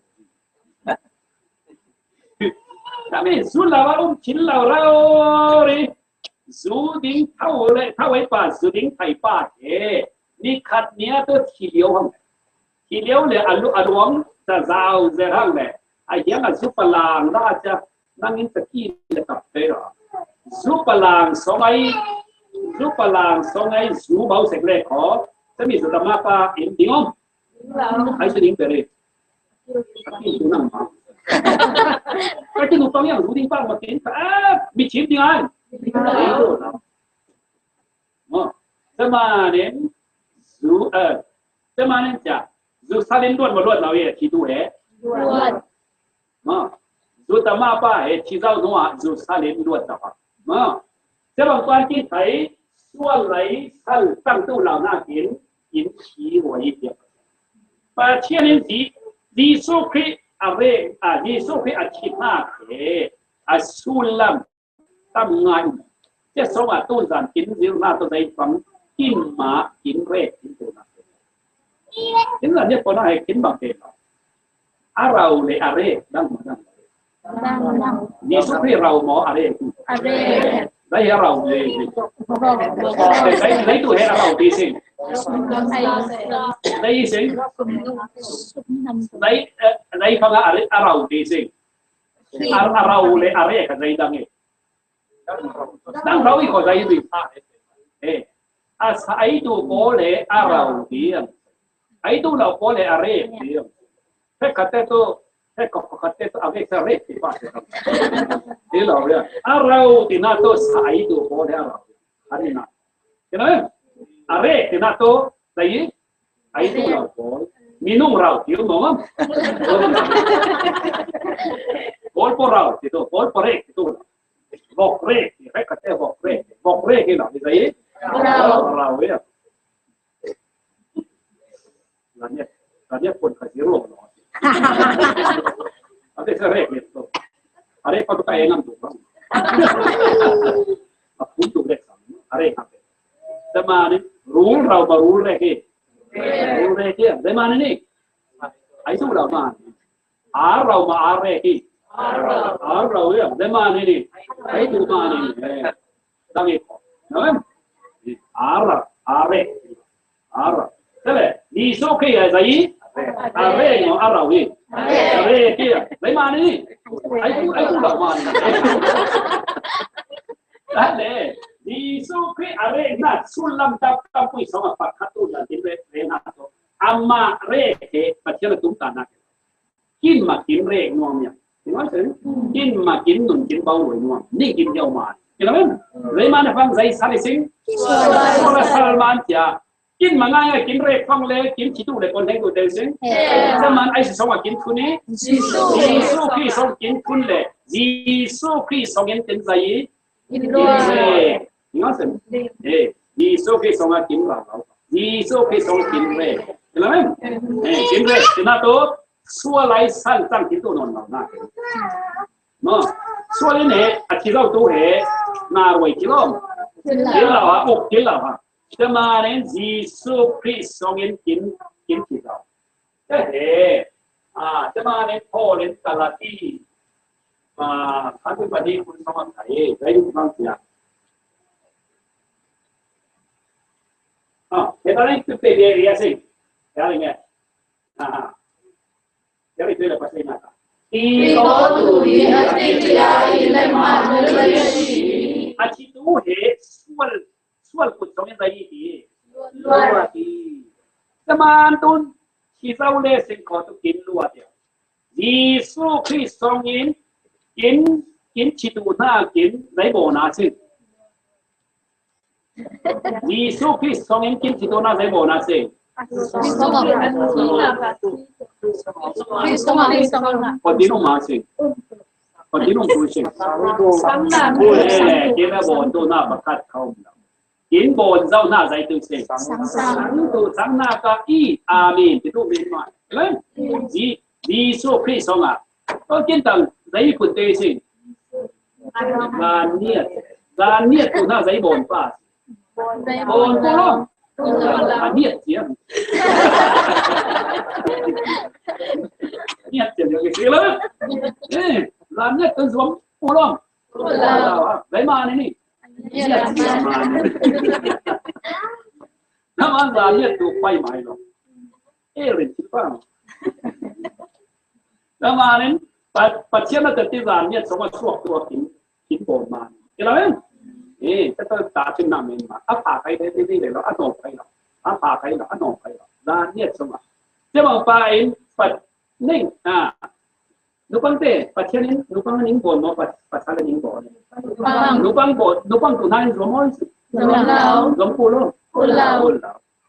kami sulawar chilau rauri zuding thau ấy pa zuding thai pa he ni khat nia to thiliu le alu aluang ta zau zerang le ai hiang a zupalang ra cha nangin taki le kap te ro zupalang songai zu bau sek le kho tami zudama pa in dingom ai zuding tere taki dunang ma cái lục yang lục đinh bang mà tiến bị chiếm đi ai thế mà đến dù thế mà đến chả dù sa đến luôn mà luôn nào vậy thì tu hết mà dù ta ma ba hết chỉ giao đúng à dù sa đến luôn đó mà thế bằng quan chỉ thấy xua lấy sal tăng tu lão na kiến kiến khí của ý việc và chia nên gì số khi ave Yesus ke achina ke asulam tam ngai che soma tu zan kin zil na to dai pang kin ma kin re kin tu na kin la ne ko na he kin bang ke arau le are dang Yesus ke rau mo are dai rau le dai tu he rau ti sin đây sinh đây phong arau đi sinh arau le are cái đây đang rau có đây gì ấy tu có le arau đi ấy tu là có le are đi thế cái tu avec ça rét thì phải thế là rồi arau thì na tu ấy tu có le arau anh na cái này are thì na tu đấy ấy tu là có minum rau hiểu không bol por rau thì tu bol por rek thì tu vok rek thì phải cái vok rek cái nào thì đấy rau ấy là nhất quân phải hiểu rồi ở đây sẽ rek thì tu are có cái năm tu không à cũng tu rek are không thế mà đi rule rau mà rule rek rule kia thế mà này ấy tu đâu mà rau mà rek rau ấy thế mà này ấy tu mà này đang nghe nói rek thế là đi số kia là gì rek mà rau gì rek kia thế mà này ấy tu đâu mà đấy di số cái arena sulam tam pui sama pakatu là tin về renato amma re ke patela tum tana kin ma kin re ngom ya nói thế kin ma kin nun kin bao rồi ngom ni kin nhau mà cái đó re mà nó phang dây sai sinh sura salman ya kin ma ngai kin re phang le kin chỉ tu để con thấy của đời sinh zaman ai sống ở kin khun ni di số khi sống kin khun le di số khi sống kin dây nói xem, đi số khi xong là kiếm vào, đi số khi xong kiếm về, hiểu không? Kiếm về thì nó tốt, xua lại sang tăng kiếm tu non nào nó, xua lên này, chỉ đâu tu hệ, nào vậy chứ không? Kiếm là hả? Ốc kiếm là hả? Thế mà nên đi số khi xong kiếm chỉ đâu, thế thế mà nên thôi nên cả là đi mà các cái vấn cũng xong thấy đấy cũng không gì thế đó đấy thực tế để gì cái này cái này là phải nói khi có đủ ý thì lên mặt người gì chỉ đủ hết sual cuộc sống như vậy thì mà tôn khi sau này sinh có tu kiến luôn đi số khi sống in kiến chỉ tu na kiến giấy bộ na sự Giêsu Christ song em kiến chỉ tu na giấy bộ na sự còn tiếng ông mà sự còn tiếng ông tu sự kiến là bộ tu na bạc cát không kiến bộ dâu na giấy tu sự sáng tu sáng na cả y amen thì tu bên ngoài lên Giêsu Christ song à có kiến tầng giấy phụ tê sự Gà niết của nó giấy bồn phá bồn cô lông gà niết chiếm niết chiếm được cái gì lớn gà niết tôi giống cô lông lấy mà này nè niết chiếm mà nó mà gà niết tôi quay mãi rồi lên chứ phải nó mà nênปัจเจียนเราจะตีร้านเนี่ยสมมติช่วงตัวกินโบนมาเห็นไหมจะต้องตาชิ้นน้ำมันมาผ่าใครได้ดีเลยแล้วนองใครหรอผ่าใครหรอนองใครหรอร้านเนี่ยสมมติจะบอกไปปัจนิ่งนุปังเต้ปัจเจียนนี้นุปังนิ่งโบนมาปัจสารนิ่งโบนนุปังโบนนุปังตัวนั้นรวมมั้ยรวมปูโล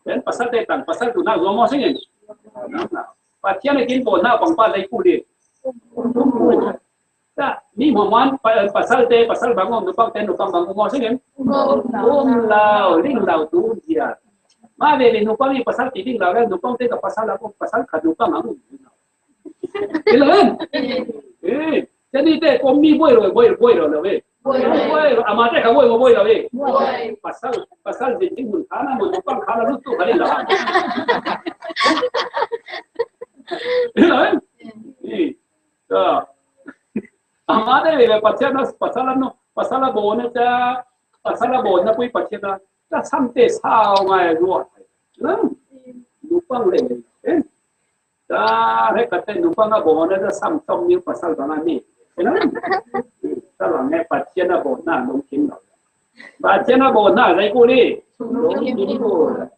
เป็นปัจสารเต้ต่างปัจสารตัวนั้นรวมมั้ยสิ่งปัจเจียนกินโบนหน้าปังป้าได้ปูดีนี่หมอมันpasal teh pasal bangun numpang bangun ngomong sih lau ring lau tu dia ma bebe numpang ni pasal tiding lau kan numpang teh ke pasal aku pasal kadupang aku kan jadi teh komi boy lo we amate ka boy lo we pasal jadi mun kana mun numpang kana lu tu kali lau kan Amada le pasala bona cha pasala bona pui pachena ta samte sao ngai ruột nupang le ta re kate nupang bona ta sam tom ni pasal bana ni ta la ne pachena bona nong kin lo pachena bona dai ku ni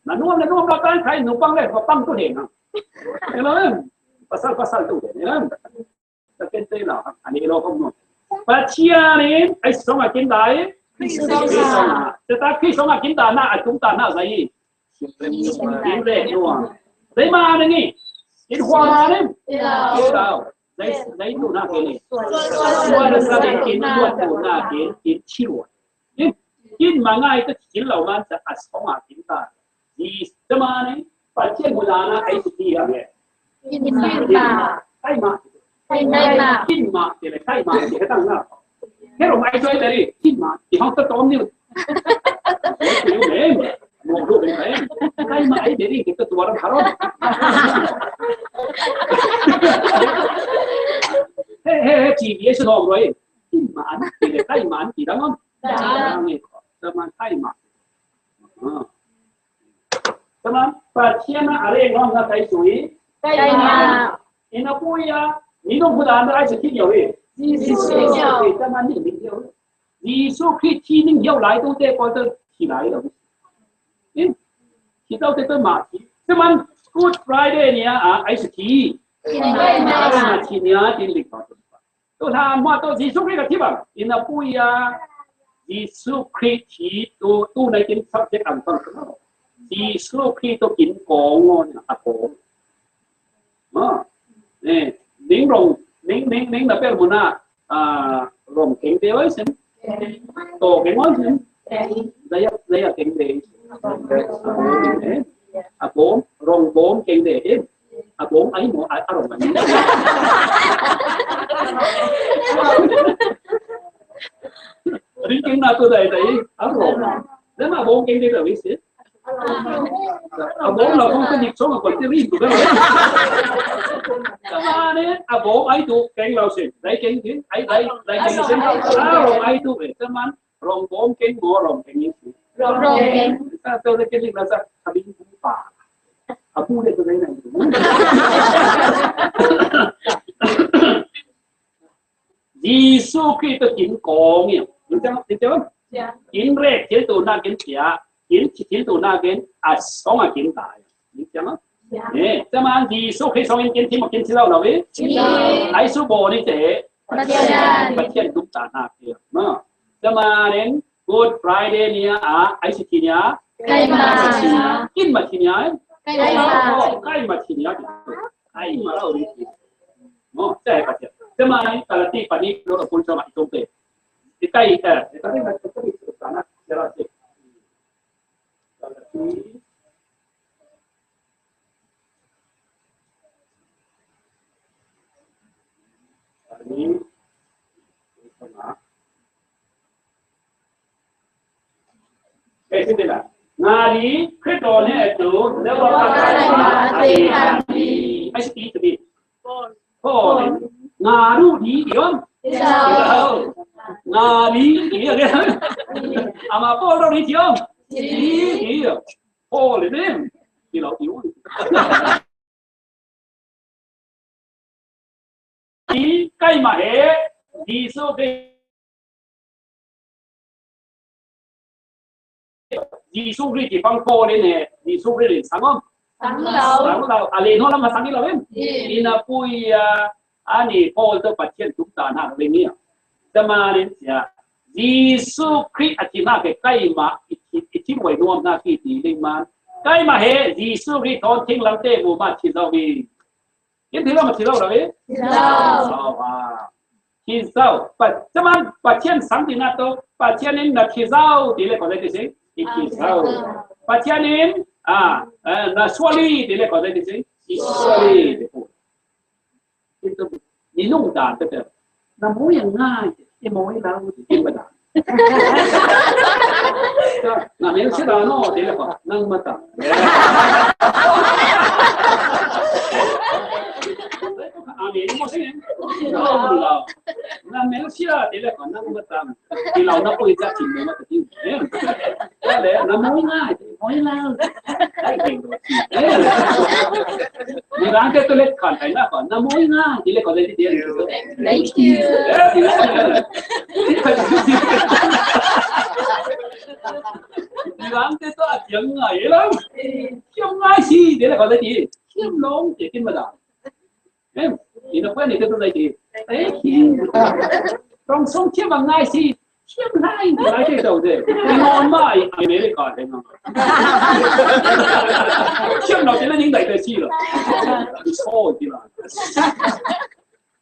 na nuam la kai khai nupang le pang tu he na pasal tu ni ta ken te la ani lo không nổi và chia này ai sống ở kiến đại chúng ta khi sống ở kiến đại na chúng ta na gì kiến rẻ luôn đấy mà này nhỉ kiến hoa đấy kiến đâu đấy tụ na cái này hoa là sao đấy kiến hoa tụ na kiến chiu kiến mà ngay cái kiến lâu man sẽ sống ở kiến đại gì thế mà này và chia một là na ai gì à kiến mà ai mà kinh mà thì lại khai mà thì cái tăng nào cái rồi ai chơi đây kinh mà thì không có tóm như hiểu đấy một lúc đấy khai mà ấy để đi cáiตัวเราtháo chỉ biết sự rồi kinh mà thì lại khai mà thì đúng không cho mà khai mà cho mà và chiên ở đây ngon là cái suy cái mà nó vui à你都不然的爱是听有诶，你他妈你没有，你说可以听你要来都得过得起来了，起到这个马蹄，这么 Good Friday 呢爱是提，那提呢定力高，都他妈都你说这个地方，你那不一样，你说可以提都来跟上这安放什么，你说可以都跟讲哦，阿婆，nính là cái món rồng kính đế ấy xem tổ cái món xem đây là kính đế bốn rồng bốn kính đế bốn ấy một rồng này đi kính nào tôi đây rồng nếu mà bốn kính đế là biết gì bốn là không có nhịp số mà còn cái gì của cái mà đấy bốn ấy tụ kênh lao xịn đấy kênh thứ ấy đây kênh xịn rồng ấy tụ về cái món rồng bốn kênh mua rồng kênh như thế rồng ta tôi lấy cái gì là sao thằng bình cũng phá bu đây tôi thấy này Giêsu Christ chính có nghĩa đúng chưa chính rẻ chế tụ na kiến chia kiến tụ na kiến sống ở kiến đại đúng chưa thế mà Giêsu Christ sống kiến thì một kiến chỉ đâu là vậy ai số bộ đi thế Bát Thiên. Bát Thiên chúng ta na kia nó cho mà đến Good Friday nia ai sĩ nia Cây mà. in mà nia Cây mà. cái mà nia cái mà đâu đi nó chạy Bát Thiên cho mà tại tí phải đi nó là quân cho mạnh trong thế cái cái này là cái chúng ta na cho là gì ini sini lah. Nari kedone itu lepas Hati hati. Masih itu Paul. Naru di diom. Nari dia kan. Ama Paul di diom. Dia. Paul itu. Dia lalu. Đi cây mà hết đi số cái đi số cái thì phong phú lên nè đi số cái sáng không sáng đâu à lên nó làm mà sáng đi đâu em đi na pui anh đi Paul tôi phát triển chúng ta na bên nàyแต่มาเนี่ยยิสุคริสต์อาทิตย์หน้าใกล้มาที่ไว้รวมหน้าที่ดีเลยมาใกล้มาเฮยิสุคริสต์ตอนทิ้งหลังเตะหมู่บ้านที่เรามีKita tidak mesti tahu, tapi. Kisau. Cuman pasien sampai nato, pasien ini nak kisau, dia kalau itu sih, kisau. Pasien ini, nak suali, dia kalau itu sih, suali. Itu, minum dah, betul. Namun yang ngay, mau yang lalu, dia benar. Nah, memang sudah no, dia kalau nang mata. Ini maksudnya, nah Malaysia dia kan nak betam, di laut nak pergi cacing memang tertinggi, ya, nak mau ingat, mau ingat, di rantai tu lek kan, nak apa, nak mau ingat, dia kalau dia, Thank you. Di rantai tu ada yang ngai lah, yang ngai sih, dia kalau dia, yang long, dia kan betam. Em, thì nó quen thì tôi đây thì đấy khi trong sông chiếm bằng ngay thì chiếm ngay thì lại cái đầu thế thì ngon mãi ai mấy cái còn thế không chiếm đầu thì nó những đại cái gì rồi thôi thì là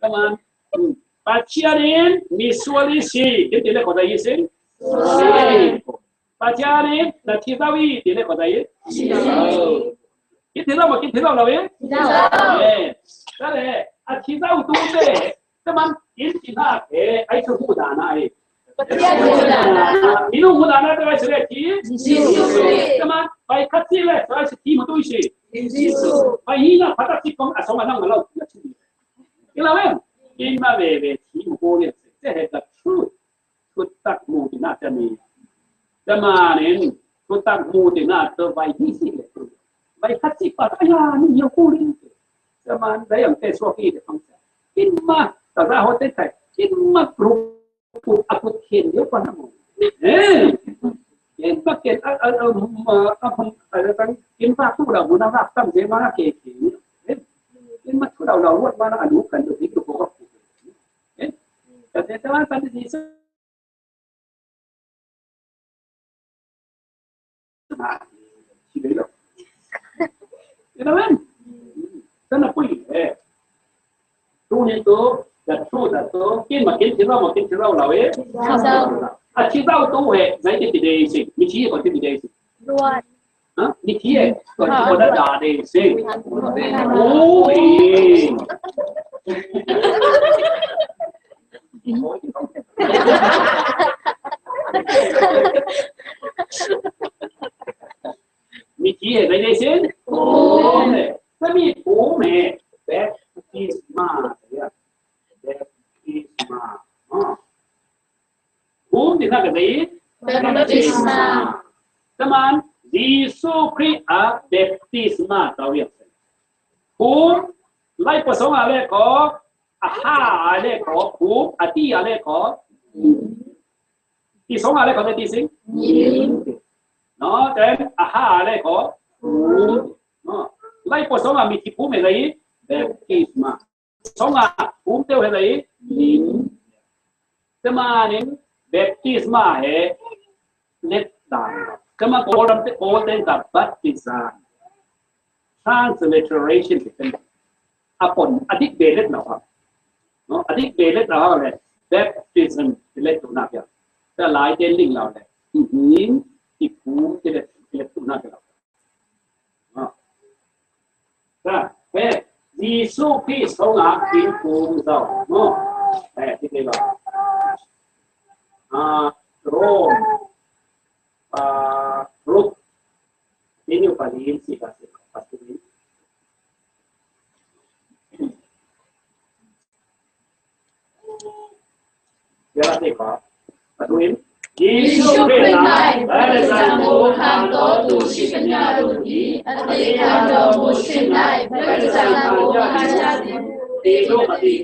cảm ơn bà chia đến mi suy si cái tiền này có đây gì bà chia đến là chia tao đi tiền này có đây cái thế nào mà cái thế nào là biết cái này chỉ giao tu thế, thế mà in chỉ là cái ai cho phụ đàn này, in phụ đàn này tôi sẽ chỉ, thế mà phải cắt chi lại, tôi sẽ chỉ một đôi gì, phải in là phát triển công, xong rồi năng lâu, cái là vậy, in mà về chỉ một cô này, thế là truth tắc mù thì nát chân này, thế mà nên truth tắc mù thì nát tôi phải đi gì, phải phát triển phát triển nhiều cô đi. Zaman saya yang tesuaki di bangsa. Inma, tak hotel saya. Inma grup aku kian dia pernah mau. Inma kian apa ada kan inma tu dah guna rakam je mana keki. Inma tu dah buat mana anu kan tu itu pokok. Jadi zaman tadi di sini loh. Kenapa? Sana pui tu ni tu dah tu kin makin cerau lah cerau tu nanti tidak isi mesti kau tidak isi ni dia kau dah ada isi ni dia ada isi tapi bố mẹ baptisma ya baptisma bố thì là cái gì Baptisma. teman Yesus Christ baptisma tao biết bố lại có sống ở đây có ha ở đây có bố ti ở đây có thì sống ở đây có cái gì nó đến ha ở đây có bố nó lại có sống là mình chỉ bố mẹ đấy baptisma songa umte he dai nin tamanin baptisma he let dan kama golden the baptism transliteration เป็นอปนอธิเบเลตเนาะเนาะอธิเบเลตเราเลย baptism เป็นเลตตัวนักอย่างแต่หลายเดนลิงเราเลยหินที่ภูมิเป็นเลตตัวนักเราเนาะก็เป็นยิสุคริสต์ของอาคินภูมิเราเนาะแต่ที่เรียกว่าโรมรุกini paling sih kasih pasti ini biar sih pak patuin Yesus Kristus berdasarkan Tuhan Tuhan penyaruhi adiknya musim naik berdasarkan Tuhan jadi itu mati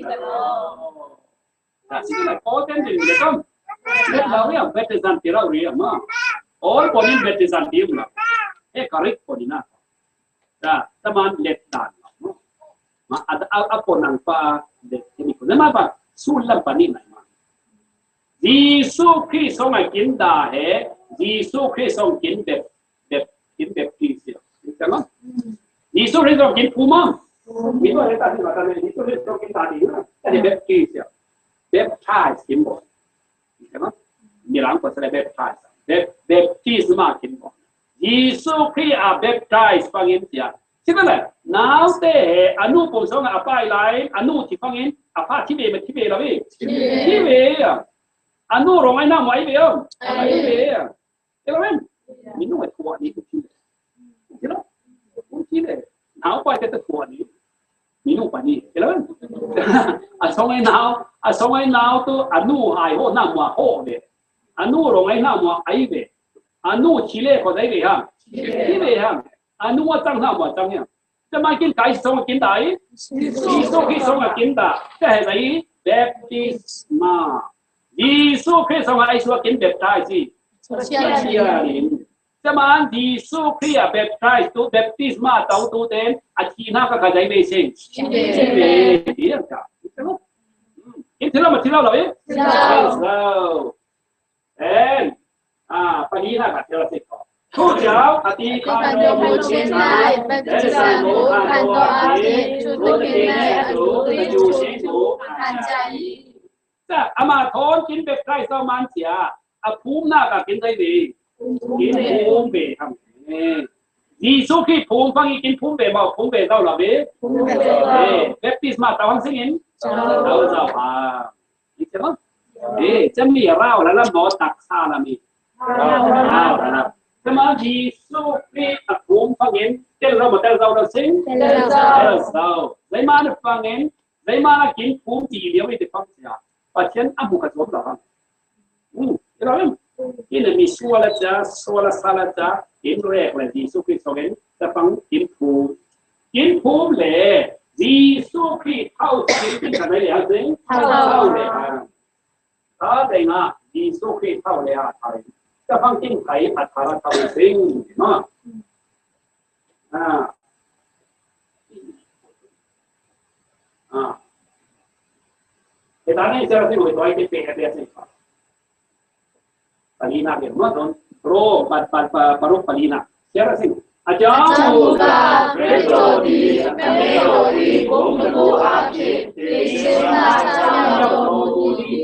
nah sini lah kau kan jadi kan lihat lalu yang berdasarkan tirau dia mah all ponin berdasarkan dia mah karik ponina dah teman let dan ma ada apa nampa let ini pun nama apa sulam panin nama Yesus Kristus orang kinda he Yesus Kristus orang kinda Kristus kan Yesus Kristus orang kinda puma itu ada tadi macam ni Yesus Kristus orang kinda ni ada Kristus baptize kinda kan bilang pasal baptize baptisma kinda Yesus Kristus baptize pangin dia. Siapa? Now te anu pomsong apa lain anu tipangin apa tibe lawi. Tibe ya. Anu orang lain nama ibe ya. Ibe ya. Kelamin. Minum itu kuat ni tibe. Kira? Tibe. Now apa kita kuat ni? Minum pani. Kelamin. Asong lain now tu anu hai ho nama ho de. Anu orang lain nama ibe. Anu Chile ko dai ha Chile ha anu wa tang na wa tang ya chama kin kai song kin dai Yesu ki song kin da ta hai dai baptisma Yesu ki song ai swa kin baptize socialin chama Yesu ki baptize to baptisma tau to den a china ka dai be sing Chile dia ka kin thila ma thila lo so and Panina kata sih kok. Kujau hati kado mucin naik, berjalan bukan doa cukup kena tu tujuh satu anjay. Nah, amat thon kin bep kai so man sia, apum na ka kin dai be, kin pum be tham. Yesu ki pum phang kin pum be ma pum be dau la be. Baptisma tawang singin. Dau dau ha. Ikema?จะมีเราแล้วหมอตักซาละมีทำไมYesus Kristusภูมิฟังเห็นเจ้าเราหมดเจ้าเราสิงเจ้าเราได้มาฟังเห็นได้มากินภูมิจีเดียวไม่ได้ฟังเสียปัจจัยอาบุกระสมหรอเราเห็นที่นี่มีสัวละจ้าสัวละซาละจ้ากินแรกเลยYesus Kristusเห็นจะฟังกินภูมิเลยYesus Kristusเข้ากินกันได้เลยสิเข้าเลยถ้าได้มาYesus Kristusเข้าเลยอะไรจะฟังกินไข่อัฐารเข้าสิงมาแต่ตอนนี้จะเราที่รู้ตัวที่เป็นอะไรสิครับปาลีนาเป็นมาตอนโรปารุปาลีนาเชื่อสิอาจารย์บุตรเรโตดีเมโลดีกุมตูอาคิติสินาจามโรดี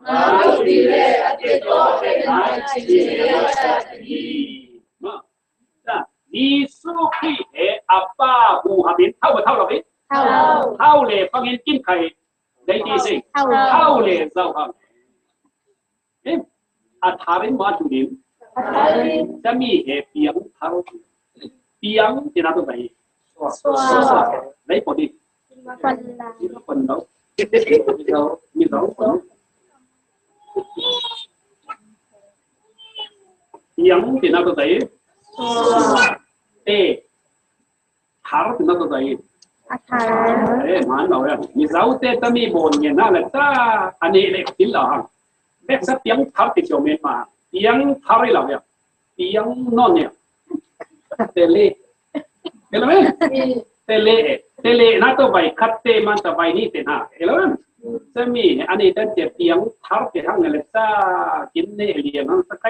นาดีเลอติโตเรนาจิเรชัตติมาYesus Kristus apa bu habisเท่าเราพี่เท่าเลยฟังเห็นกินไข่ได้ดีสิเท่าเลยเจ้าครับอาถารินมาจุดิมจะมีเปียงเท่าเปียงที่นั่นตัวไหนได้พอดีคนเรามีเราเปียงที่นั่นตัวไหนthar thì nó có gì mà nói là như giáo tê ta mi bồn như nào là ta anh ấy lại chính là biết sắp tiếng thar thì chiều miền mà tiếng thar ấy là gì tiếng non nhỉ tê lê tê lê เลนะตัวใบคัดเตมันตัวใบนี่เตนะเออจะมีอันนี้จะเจ็บเตียงทับเตียงอะไรจ้ากินเนี่ยเลี้ยงสักใคร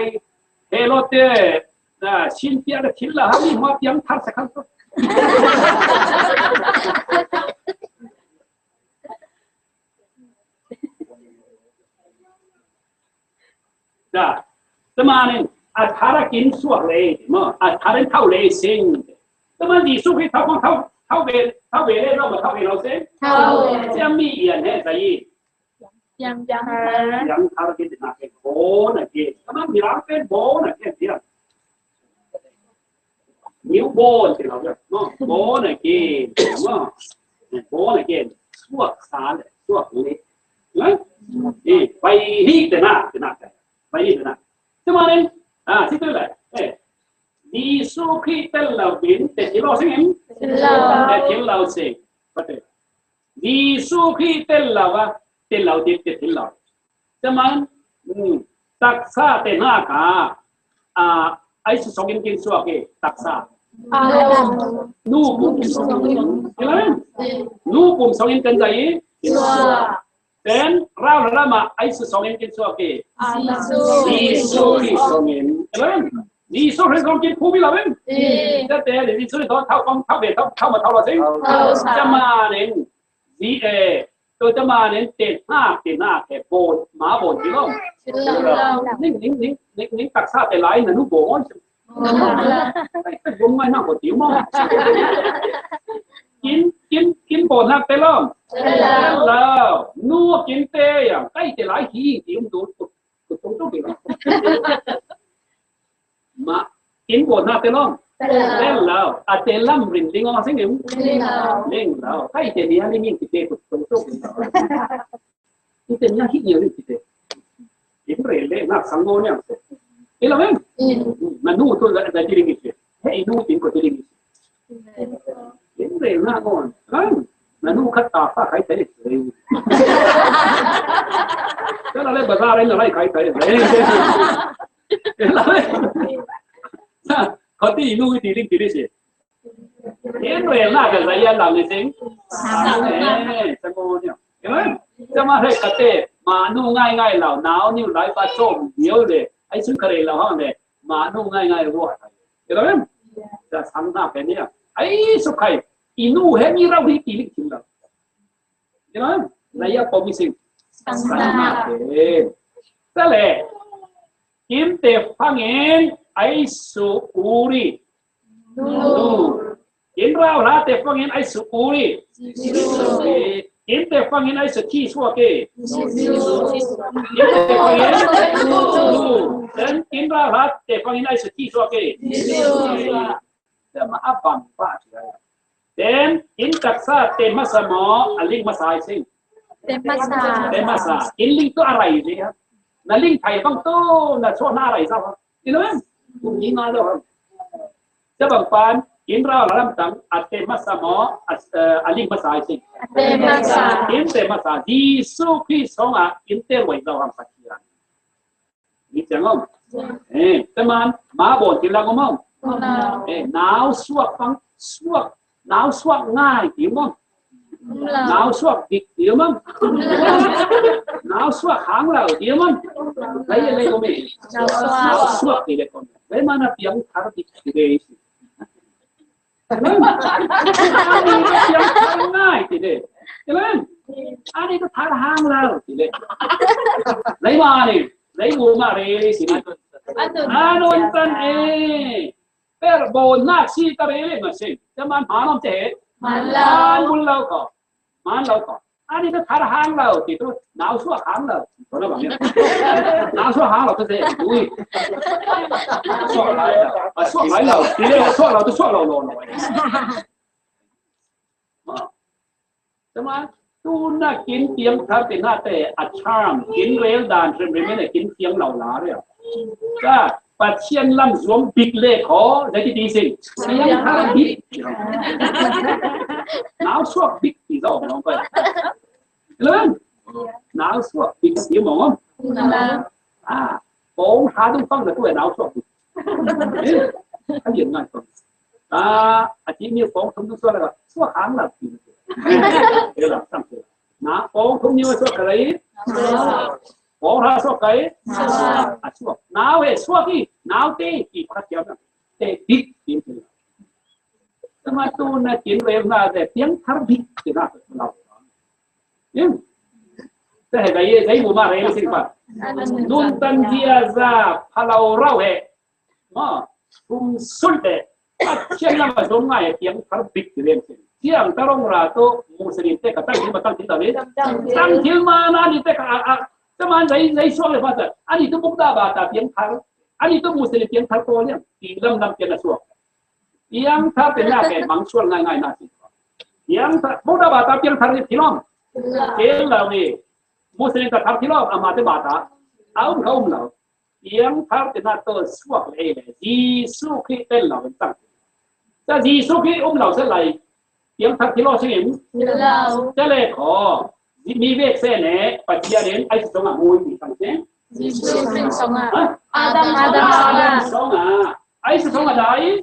เฮโลเต้ชิ้นเตียงชิ้นละฮะนี่มาเตียงทับสักครั้งตัวจ้าจะมาเนี่ยอาทาร์กินสวกเลยมั้งอาทาร์เท่าเลยสิงจะมาดีสุขให้เท่าของเท่าเวเลยเราเท่าเวเราเส้นจะมีเอียนให้ใจยังทาร์กินหนักเป็นโบนะเกศจะมามีร้านเป็นโบนะเกศเดียวนิ้วโบที่เราเรียกมั้งโบนะเกศมั้งโบนะเกศสวกสารสวกนี้นะนี่ไปนี่แต่หน้าไปนี่แต่หน้าจะมาเนี่ยสิตัวอะไรดีสุขีเตลเราบินแต่ที่เราสิ่งนี้แต่ที่เราสิ่งก็เถอะดีสุขีเตลเราว่าเตลเราดิบที่เราจะมาตักซาเตน่ากาไอ้สุสกินกินสัวเกตักซานูปุ่มสกินเห็นไหมนูปุ่มสกินกันใจแต่เราละมาไอ้สุสกินกินสัวเกดีสุขีสกินเห็นไหมดีสุดเลยต้องกินผู้พิลาเป็นจะแต่ดีสุดต้องเท่าของเท่าเบ็ดเท่ามาเท่าเราสิจะมาเนี่ยดีตัวจะมาเนี่ยเต็มหน้าแค่โบนหมาโบนที่เรานิ่งตักซาแต่ไหลนั่นนู่นโบนไอ้บุ้งไม่น่าปวดติ๋วมั้งกินโบนนักแต่ล้อมแล้วนู่นกินเตยอ่ะใกล้แต่ไหลขี้ติ๋วดูตุ่มไปแล้วมากินโบนาเตลองเล่นแล้วอาเตลัมรินลิงอสิ่งนี้เล่นแล้วใครเจนี่อะไรมีกิเตตุตุตุนี่เป็นยังคิดเยอะเลยกิเตกินเรื่อยเลยนักสังโกเนี่ยเห็นไหมมันนู่นตัวอะไรที่ลิงกิเตเฮ้ยนู่นกินก็ที่ลิงกิเห็นเรื่อยนักก่อนมันนู่นขัดตาฟ้าใครเตะเลยแล้วอะไรบ้าอะไรอะไรใครเตะเลยเห็นไหมเขาตีนู่นตีลิงตีลิสิเห็นเรื่องน่าจะใจเย็นหลังเลยสิสมองเนี่ยเห็นไหมจะมาให้กระเตะมานู่นง่ายเราหนาวนิ้วไหลปลาโจมเดียวเลยไอ้สุนทรีเราห้องเลยมานู่นง่ายรู้อะไรเห็นไหมจะทำหน้าเป็นเนี่ยไอ้สุขใครอีนู่นเห็นมีเราที่ตีลิงถึงเราเห็นไหมนายปมิสิสังหารแต่เลยกินเตะฟังเองไอ้สุอุริกินเราละเตะฟังเองไอ้สุอุริกินเตะฟังเองไอ้สุที่ชัวเกกินเตะฟังเองdanกินเราละเตะฟังเองไอ้สุที่ชัวเกแต่มาอับบังป้าเฉยdanกินตักซาเตมาสมออลิงมาสายสิเตมาสากินลิงตัวอะไรอยู่นี่ครับนั่นลิงไทยบางตัวนั่นช่วงหน้าอะไรซะครับนี่เลยคุณยิงมาแล้วครับจะบางปานกินเราละลำตังอัดเตมาสมออัดลิงมาสายสิกินเตมาสาดีสุขีสองกินเตไว้เราทำสักอย่างนี่จังงแต่มันมาบ่นกินแล้วก็มั่งหนาวสวกฟังสวกหนาวสวกง่ายดีมั่งหนาวสวกดิบเดียวมั้งหนาวสวกหางเราเดียวมั้งอะไรก็ไม่หนาวสวกนี่แหละคนแล้วมันเพียงทาร์ดิบเลยสิยังง่ายทีเดียวใช่ไหมอันนี้ก็ทาร์หางเราทีเดียวไหนมาเนี่ยไหนบูมาเรสินะอันนั้นตันแต่โบนัสซีตาเรเลยมาสิจะมันหาน้ำเจ๊มันบุญเราก็มันเราก็อันนี้ก็ทาร์หางเราที่ตัวหนาวสวกหางเราคนละแบบนี้หนาวสวกหางเราก็เจ๊อุ้ยสวกอะไรเราสวกอะไรเราทีเดียวสวกเราจะสวกเราลงเลยใช่ไหมตูน่ากินเตียงทับติน่าแต่อัดชามกินเร็วดานเทรนไม่ได้กินเตียงเหล่าหลาเลยก็ปัจเจียนลำสวมบิ๊กเล่ขอได้ที่ดีสิยังทาร์บิ๊กหนาวสวกบิ๊กที่เราลงไปเรื่องหนาวสวกบิ๊กเสียหมองโป้งหาต้องฟังแต่ตัวหนาวสวกเขาเรียนง่ายกว่าอาทิตย์นี้โป้งทำทุกส่วนเลยก็สวกหางหลับ Thế là xong rồi. Nó bố không như suốt cái đấy. Bố ra suốt cái. Suốt. Nào về suốt đi. Nào tê. Thì phát kéo ra. Tê đích. Tiếng thế là. Nhưng mà tôi là tiếng về là để tiếng thar đích. Thì nó phải làm. Nhưng. Thế là cái mùa mà rèn sinh phát. Nun tan dia ra palau rau hệ. Sul hệ. Chuyện là mà giống ngay tiếng thar đích thì rèn sinh. Siang tarong rato muslim te katang di batang kita ni sang hilma na ni te ka teman zai suang le fasa ani tu bukta bata piang thar ani tu muslim piang thar ko ni ti lam lam piang suang piang thar pe na ke mang suang ngai ngai na ti piang thar bukta bata piang thar ni tilom ke la we muslim ta thar tilom ama te bata au khom la piang thar pe na to suang le ji su ki te la tang ta ji su ki la se lai tiếng thắc thì lo suy nghĩ thế này khó mi biết xe này bắt chia đến ai sống ở môi thì thằng thế Adam sống à ai sống ở đấy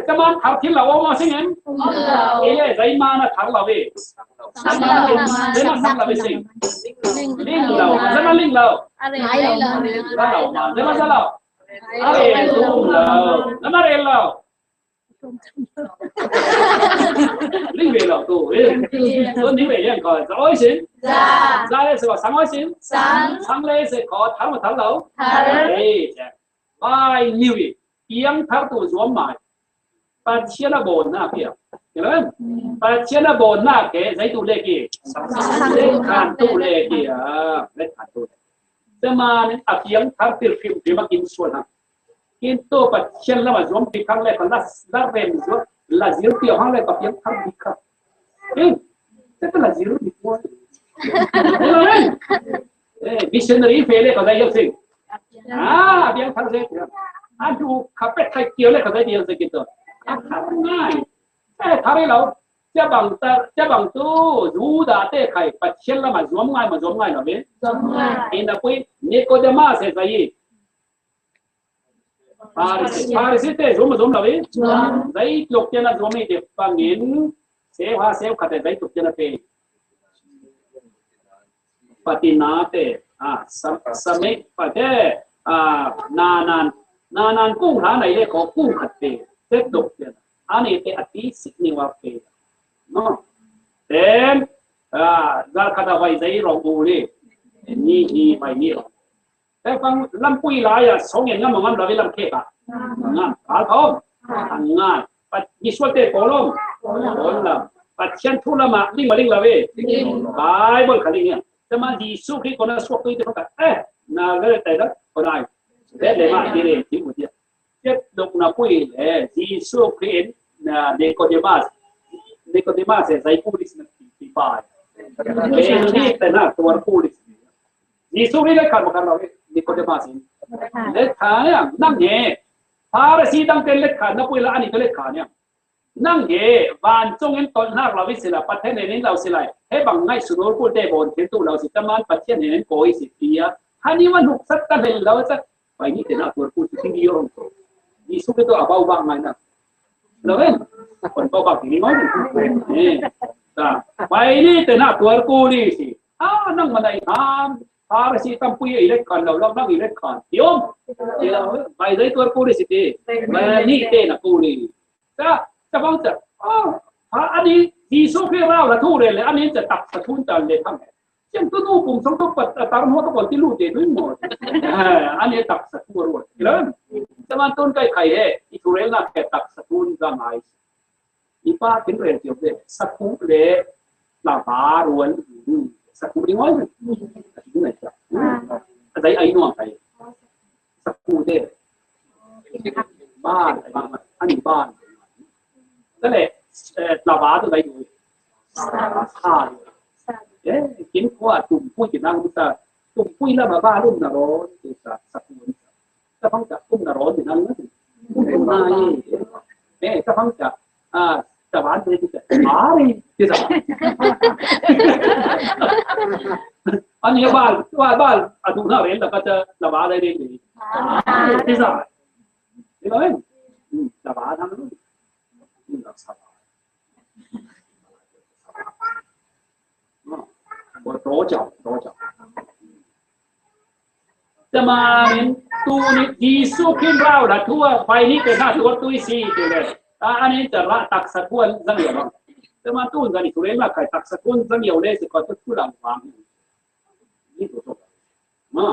cái món thắc thì lâu mà suy nghĩ cái này mà nó thắc là về thế mà thắc là về gì linh lâu thế mà linh lâu thế mà sao lâu đúng lâu thế mà lên lâu linh về lẩu tủ luôn linh về liền còn dõi xin ra đây sẽ có sáng dõi xin sáng lên sẽ có tháng một tháng lẩu đấy bao nhiêu gì tiếng tháng tủ xuống mãi ba chia là bồn na kia hiểu không ba chia là bồn na cái giấy tủ lệ kia lên khăn tủ lệ kia lên khăn tủ lệ thế mà tiếng tháng từ phim thì mà kinh suốt ha Kintu pacien la mazom pikang le kan la rem zo la zir ti hang le papiang khang bika te la zir ni ko missionary fele ka dai sing biang khang se adu kapet thai kieu le ka dai diel se kito ngai thare lo cha bang tu du da te khai pacien la mazom ngai lo be ina pui Nicodemus se sai Paris te zoom la ve dai lok chena zoom de pangin se ha se khate dai tuk chena pe patina te same pate nan kung ha nai le ko kung khatte te tuk chena ani te ati sikni wa pe no then zal khata vai dai rong u le ni bai niแต่ฟังลำปุยหลายสองอย่างงั้นมองงั้นเราไม่ลำเทปงั้นขาทองงั้นปัจจิสวดเตะโปล้มละปัจเชียนทุลมาลิงมาลิงละเว้บายบนขันเนี่ยจะมาดีสู้ที่คนนั้นสวดตัวเดียวกันน่าเลยแต่ละคนได้แต่เลยมาดีเลยที่หมดเนี่ยเจ็ดดอกน้ำปุยดีสู้ที่เด็กคนเดียวมาเสียใจผู้ดิสน์ที่ป่ายเป็นนี่แต่น่าตัวผู้ดิสดีสู้ที่ได้ขันมากันเราNicodemus lekha nang ye Pharisee dang ten lekha na puila ani to lekha nya nang ye van chong en ton nak lawi sila pathen nen law silai he bang ngai sunor pu te bon the tu law si taman pathen nen koi si tia hani wan huk sat ta hel law sa pai ni te na tur pu ti ngi yo ni su ke to abau bang ngai na lawen kon ko bang ni ngoi ta pai ni te na tur ku ni si nang manai Pharisee tampuy ilekan law nang ilekan tiom bai dai tur ku ni si te ni te na ku ni ta bang ta ani di so ke raw la thu le aniจะตักสะทุนจันเลยทั้งเช่นก็นู่ปุ่มสองตัวปัดตามหัวตัวก่อนที่ลูกเด็ดด้วยหมดอันนี้ตักสะทุนรวดแล้วแต่มันต้นไก่ไข่เฮ้อีทุเรลน่ะแค่ตักสะทุนจังไงอีป้าเป็นเรื่องเกี่ยวกับสะทุนเลยลาบารวนสะทุนดีมั้ยสะทุนไหนจ้ะอะไรไอ้หน่วงไก่สะทุนเด้บ้านอันนี้บ้านนั่นแหละลาบาตัวไหนอยู่ข้ากินขวดตุ่มปุ้ยกินน้ำมุสาตุ่มปุ้ยแล้วมาบ้ารุ่มนรกตุ่มสักตุ่มจะฟังจากตุ่มนรกอยู่นั่นนะตุ่มนายจะฟังจากจะบ้านเลยที่จะที่จะอันนี้บ้านตุ่มน่าเรียนแล้วก็จะระบาดได้ดีที่จะเห็นไหมระบาดทำนู่นรักษา我多脚，จะมาเนี่ยตัวนี้ดีสู้ขึ้นเราละทั่วไปนี่เป็นหน้าตัวตุ้ยซีเลยอันนี้จะละตักสกุลสังเกตมั้งจะมาตู้กันอีกเรื่องละใครตักสกุลสังเกตเลยสิก็จะพูดหลังฟังนี่ตัวมา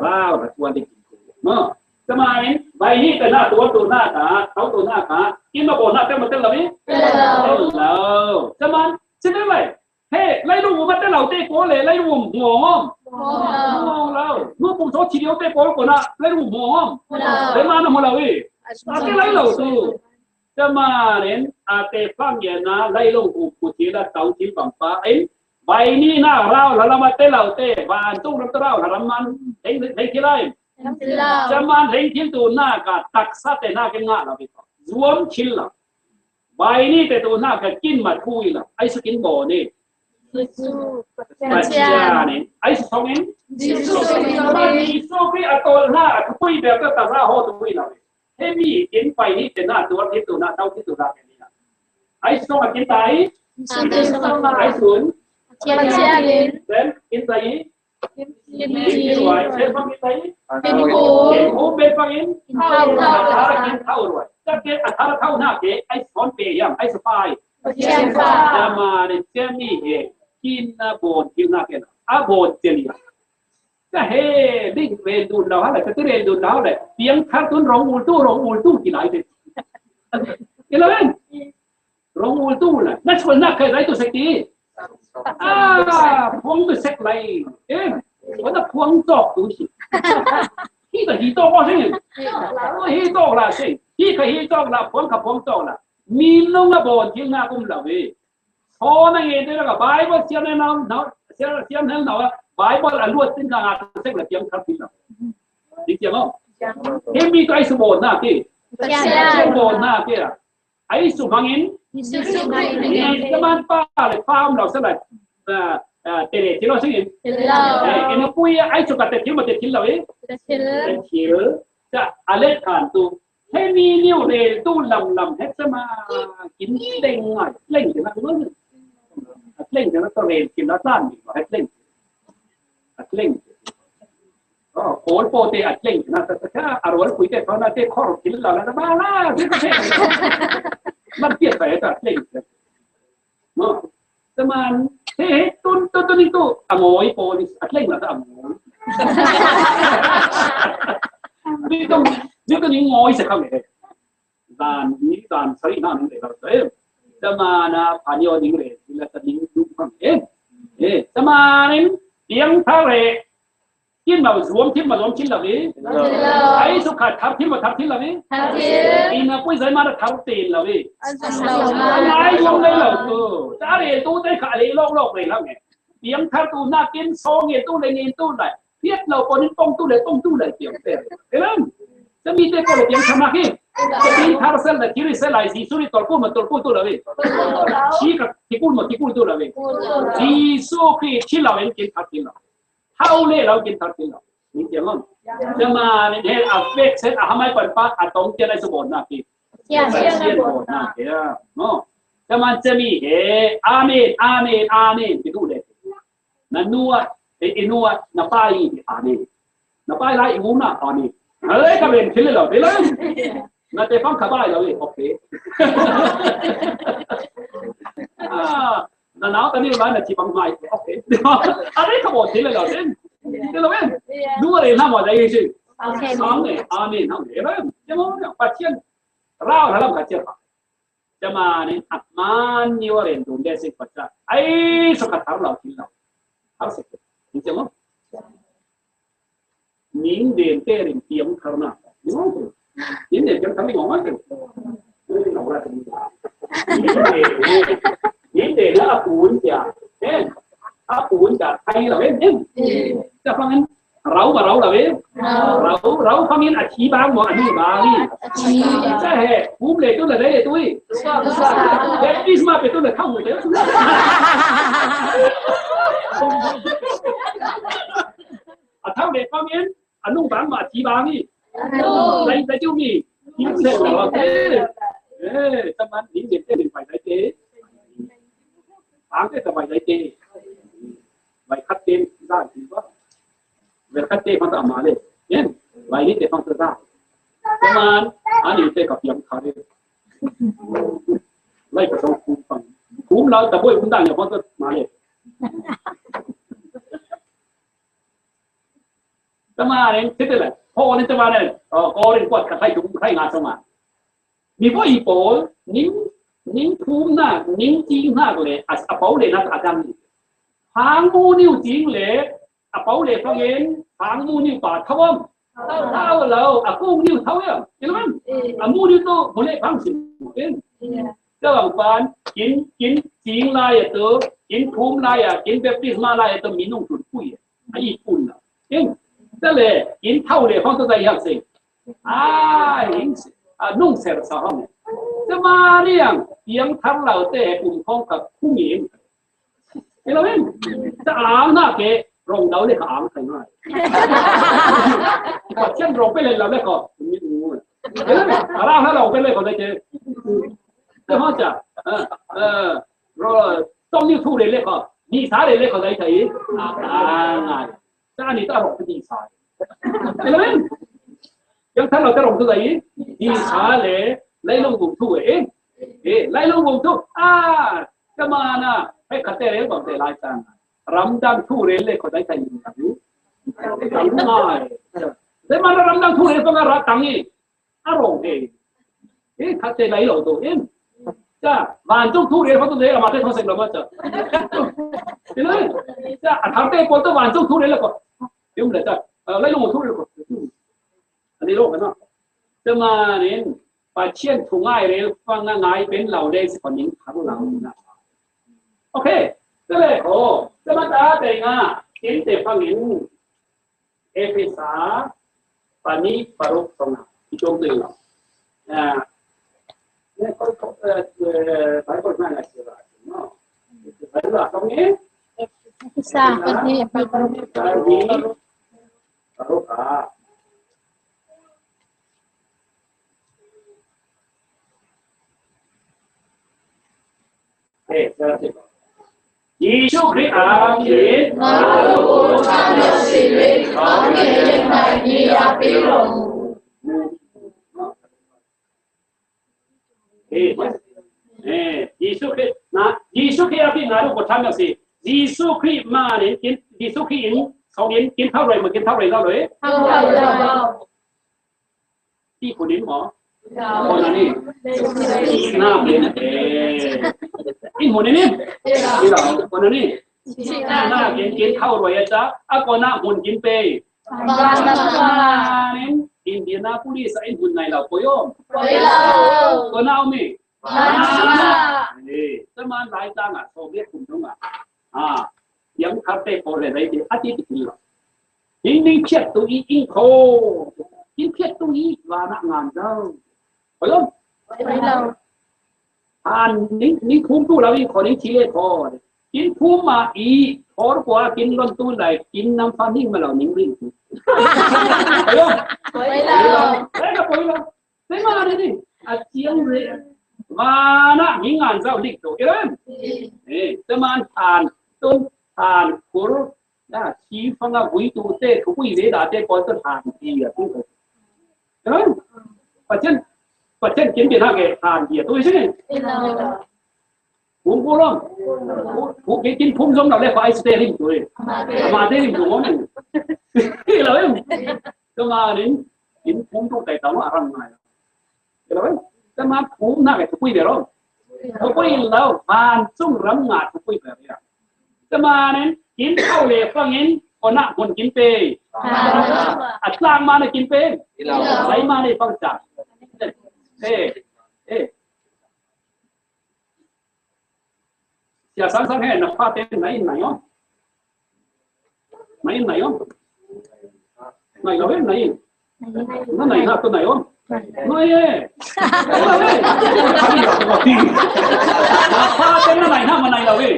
เราละตัวที่กินมาจะมาเนี่ยใบนี้เป็นหน้าตัวหน้าขาเขาตัวหน้าขากินมาโบนหน้าเต็มมาเต็มเลยแล้วจะมาใช่ไหมเฮ้ไล่ลูกมันได้เหล่าเต้โก้เลยไล่ลูกหัวห้อมแล้วลูกปู่โซชีเดียวเต้โก้ก่อนนะไล่ลูกหัวห้อมเลยมาหน้าหัวเราอีอาเต้ไล่เหล่าตู้จะมาเนี่ยอาเต้ฟังอย่างนะไล่ลูกปู่ชีละเต้าชีบังป้าเอ็นใบนี้หน้าเราแล้วมาเต้เหล่าเต้บ้านตู้รับเราแล้วมันเห็นที่ไรจะมาเห็นที่ตัวหน้ากาตักซาเต้หน้ากันหน้าเราไปต่อรวมชิลละใบนี้เต้ตัวหน้าก็กินมาคุยละไอ้สกินบ่อนี่Paciane, ai songin? Jisu ki atol na kui be ka ta ra ho tu wi la. He mi kin pai ni te na tor ki tu na tau ki tu ra ke ni la. Ai song kin tai? Ai sun? Paciane. Then kin tai? Kin wai, se pang kin tai? Kin ho be pang in? Kin thau roi. Ta ke athar thau na ke ai son pe yam ai spai. Ya ma ne che mi heกินนะโบนกินนะกันโบนเจลีก็เฮ้ดิ้งเรนดูเราอะไรก็ที่เรนดูเราเลยเพียงคัดตุนร้องอูตู้กี่ไหนดิกินแล้วเองร้องอูตู้เลยนั่นชวนนักเคยไรตัวเซ็กตี้พวงตัวเซ็กไรวันนั้นพวงจอกดูสิที่ก็ฮีโต้ก็ใช่ฮีโต้ละสิที่ก็ฮีโต้ละพวงกับพวงจอกละมีน้องโบนกินนะกุ้มเราเว้พอนั่งเองได้แล้วก็ไบเบิลเสียงนั้นเนาะเสียงนั้นเนาะไบเบิลอันรวดสิ้นกลางเสียงแบบเสียงทับทิมเนาะจริงๆเนาะเฮ้มีตัวไอ้สุโบนหน้าที่สุโบนหน้าที่อะไอ้สุฟังอินจะมันป้าเลยฟาร์มเราสลัดเตะที่เราสิ่งนี้เอ็นปุ้ยไอ้สุกัดเตะที่มาเตะที่เราที่จะอะไรกันตัวเฮ้มีนิ้วเลยตู้ลำเฮ็ดจะมากินเด้งหน่อยเล่งจะมาด้วยเล่งจะมาตัวเองกินแล้วสั้นอีกว่าให้เล่งเล่งก็โอนโปรตีอัดเล่งนะแต่ถ้าอารมณ์คุยแต่เขาหน้าเต้ข้อกินเราแล้วมาล่ะที่ประเทศมันเปลี่ยนไปแต่เล่งเนาะจะมาเฮ้ตัวนี้ตู้อโมยโปรตีอัดเล่งแล้วก็อโมยนี่ต้องนี่ก็ยิ่งงอยสักครั้งเลยด่านนี้ด่านสรีน่าหนึ่งเลยครับจะมานะผ่านยอดยิ่งเลยที่เราจะยิ่งดูครั้งจะมาเนี่ยเลี้ยงทะเลกินแบบรวมทิ้งแบบรวมชิ้นเหล่านี้ไอ้สุขัดทับทิ้งแบบทับทิ้งเหล่านี้กินนะกุ้ยใส่มาแล้วทับตีนเหล่านี้ไอ้ยังเลยเหล่าจะอะไรตู้ได้ขายโลกเลยแล้วไงเลี้ยงทับตู้น่ากินโซ่เงี้ยตู้เลยเงี้ยตู้ไหนเพี้ยเราคนนี้ต้องตู้เลยเกี่ยวเตะเห็นไหมจะมีเด็กคนเดียวทำอะไรจะมีทาร์เซลล์ที่ริเซลไลซีสุริตัวกู้เลยชี้กับที่กู้ตัวเลยจีสุขีชี้เราเองกินทับกินเราเท่าเล่เรากินทับกินเรานี่เจ๋งมั้งจะมาเนี่ยเอาเฟกเซตทำไมปันป้าต้องเจริญสมบูรณ์นะพี่เจริญสมบูรณ์นะเจ้าเนาะจะมาจะมีอาเมนที่ดูเลยนั่นนัวนัวนับไปอาเมนนับไปไล่งูน่ะอาเมนเฮ้ยก็เป็นชิ้นเลยเหรอไปเลยน่าจะฟังขบายเราโอเคนั่นเอาตอนนี้ร้านน่ะจีบังไม้โอเคอะไรขบวนชิ้นเลยเหรอเส้นเราเองดูอะไรน่าหมดใจจริงๆน้องเนี่ยอาเมนน้องเนี่ยแล้วจะมองเนี่ยปัจเจียนเราถ้าเราปัจเจียนจะมาเนี่ยอัดมันนี่ว่าเรียนดูได้สิ่งปัจจัยไอ้สุขภาพเราชิ้นเราเอาสิจริงๆมั้งนิ่งเดินเตะริมเตียงขนาดนิ่งเดินจังทั้งที่มองไม่เห็นนิ่งเดินแล้วปูนจะปูนจะไทยเราเองจะฟังงั้นเราเราเองเราฟังงั้นอาชีพบางหมดอันนี้บางนี่ใช่เหรอภูมิเลยตัวเลยตุ้ยเด็กที่มาเป็นตัวเลยเข้าหมดเลยถ้าเด็กฟังงั้นอันนู้นบางมาชีบางนี่ในเจ้ามีที่เสร็จแล้วสมัยนี้เด็กจะเป็นฝ่ายไหนเจ๊ทางจะฝ่ายไหนเจ๊ ไว้คัดเต็มได้ดีว่าเวลาคัดเต็มมันจะมาเลยเนี่ยไว้นี่เต็มมันจะได้ประมาณอันนี้เต็มกับยังขาดเลยไล่กระทงคุ้มฟังคุ้มเราแต่บ่อยคุ้มได้เนี่ยมันจะมาเลยจะมาเนี่ยคิดได้เลยพอเนี่ยจะมาเนี่ยก็เรียนกวดกับใครถุงใครงานสมามีพวกอีโป้นิ้งคุ้มนะนิ้งจริงมากเลยอ่ะเป๋าเลยนะอาจารย์หางมูนิ้วจริงเลยอ่ะเป๋าเลยฟังเองหางมูนิ้วปาดเท่าเราอ่ะกุ้งนิ้วเท่าเห็นไหมอ่ะมูนิ้วโตโมเลฟังสิเป็นเจ้าบางกินจริงลายตัวกินคุ้มลายกินแบบพิสมาลายตัวมีนุ่งถุนปุยไอ้ญี่ปุ่นนะเองแต่เลยกินเท่าเลยฟังตัวใจอยากสินุ่งเสร็จสองจะมาเรียงยังทั้งเราแต่กลุ่มของกับผู้หญิงเห็นไหมจะอ่างหน้าเกะรองเราเนี่ยอ่างใครง่ายพอเช่นรองไปเลยเราเนี่ยก็มีงูเห็นไหมร่างถ้าเราไปเลยก็ได้เจอแต่เขาจะเราต้องนิ้วทู่เลยก็ดีสายเลยก็ได้ใช่ง่ายแต่อันนี้ต้องบอกเป็นดีสายเห็นไหมยังทั้งเราจะลงตัวไหนดีสายเลยไล่ลงวงทุ่งไล่ลงวงทุ่งจะมานะให้ขัดเตะเรื่องแบบเตะลายจังรำดังทุ่งเรลเลยเขาได้ใจยิ่งกันอยู่จังง่ายแต่มารำดังทุ่งเรลต้องการรักตังค์อารมณ์ขัดเตะไล่ลงตัวจ้าวันจุกทุ่งเรลเขาต้องเลี้ยงมาเตะท้องเสียงเรามาจ้ะเห็นไหมจ้าขัดเตะคนต้องวันจุกทุ่งเรลแล้วก็ยุ่งเลยจ้ะไล่ลงวงทุ่งเรลก็อันนี้โลกกันเนาะจะมาเนี่ยป่าเชี่ยนถูกง่ายเลยฟังง่ายเป็นเหล่าได้สิคนนี้ทั้งเหล่านะโอเคก็เลยโอ้จะมาด่าแต่งกินแต่ฟังเห็นเอพิสาปานิปารุสงฆ์ที่จงตื่นเราเนี่ยก็ไปคนนั้นอะไรเนาะไปดูตรงนี้เอพิสาปานิปารุယေရှုခရစ်အားဖြင့်ငါတို့ကိုချမ်းမြေ့စေ၍ကောင်းကင်၌နေရာပေးတော်မူယေရှုခရစ်အားဖြင့်ငါတို့ကိုချမ်းမြေ့စေယေရှုခရစ်မှာเนี่ยယေရှုခရစ်เขาเรียนกินเท่าไรมากินเท่าไรแล้วเลยที่คนนี้หมอคนนั้นนี่หน้าเป็นอีหมูนี่นี่เราคนนั้นนี่หน้ากินเท่าไรจ้ะก็หน้าหุ่นกินเปย์อินเดียนาปุริสไอ้หุ่นในเราโปยมก็หน้าไม่นี่สมานหลายจังโซเวียตกลุ่มตรงยังขัดเตะโปเลยได้ดีอาทิตย์ที่แล้วยิ่งเพียรตัวยิ่งโคยิ่งเพียรตัวว่านักงานเจ้าไปลงนี่คุ้มตู้เราอีกคนนี้ชี้เลยพอกินคุ้มมาอีพอกว่ากินล้นตู้ไหนกินน้ำฟันนิ่งมาเรานิ่งริ่งไปลงแล้วก็ไปลงไม่มาเลยดิอาเจียงเลยมานะมีงานเจ้าดิกตัวเองจะมาทานต้นทานกุลนะชี้ฟังวิตูเต้ทุกวิเวดาเต้ก่อนจะทานดีอ่ะทุกคนใช่ไหมปัจจัยกินเป็นห้าแก่ทานดีอ่ะตัวใช่ไหมผมพูดแล้วผมกินพุ่มส้มเราเรียกว่าไอสเตอริมตัวมาเตอริมตัวมันเราเองจะมาเนี่ยกินพุ่มทุกแต่ตัวอะไรมาเราเองจะมาพุ่มหน้าแก่ทุกวิเดียวทุกวิแล้วผ่านซุ่มรำงานทุกวิแบบนี้จะมาเนี่ยกินข้าวเหลวฟังเห็นคนน่ะคนกินเปย์อัดล่างมาเนี่ยกินเปย์ไหลมาเนี่ยฟังจัดอย่าสั่งให้นักพาเต้นไหนอ๋อไหนอ๋อไหนเราเห็นไหนนั่นไหนครับตัวไหนอ๋อไหนพาเต้นนั่นไหนห้ามมาไหนเราเว้ย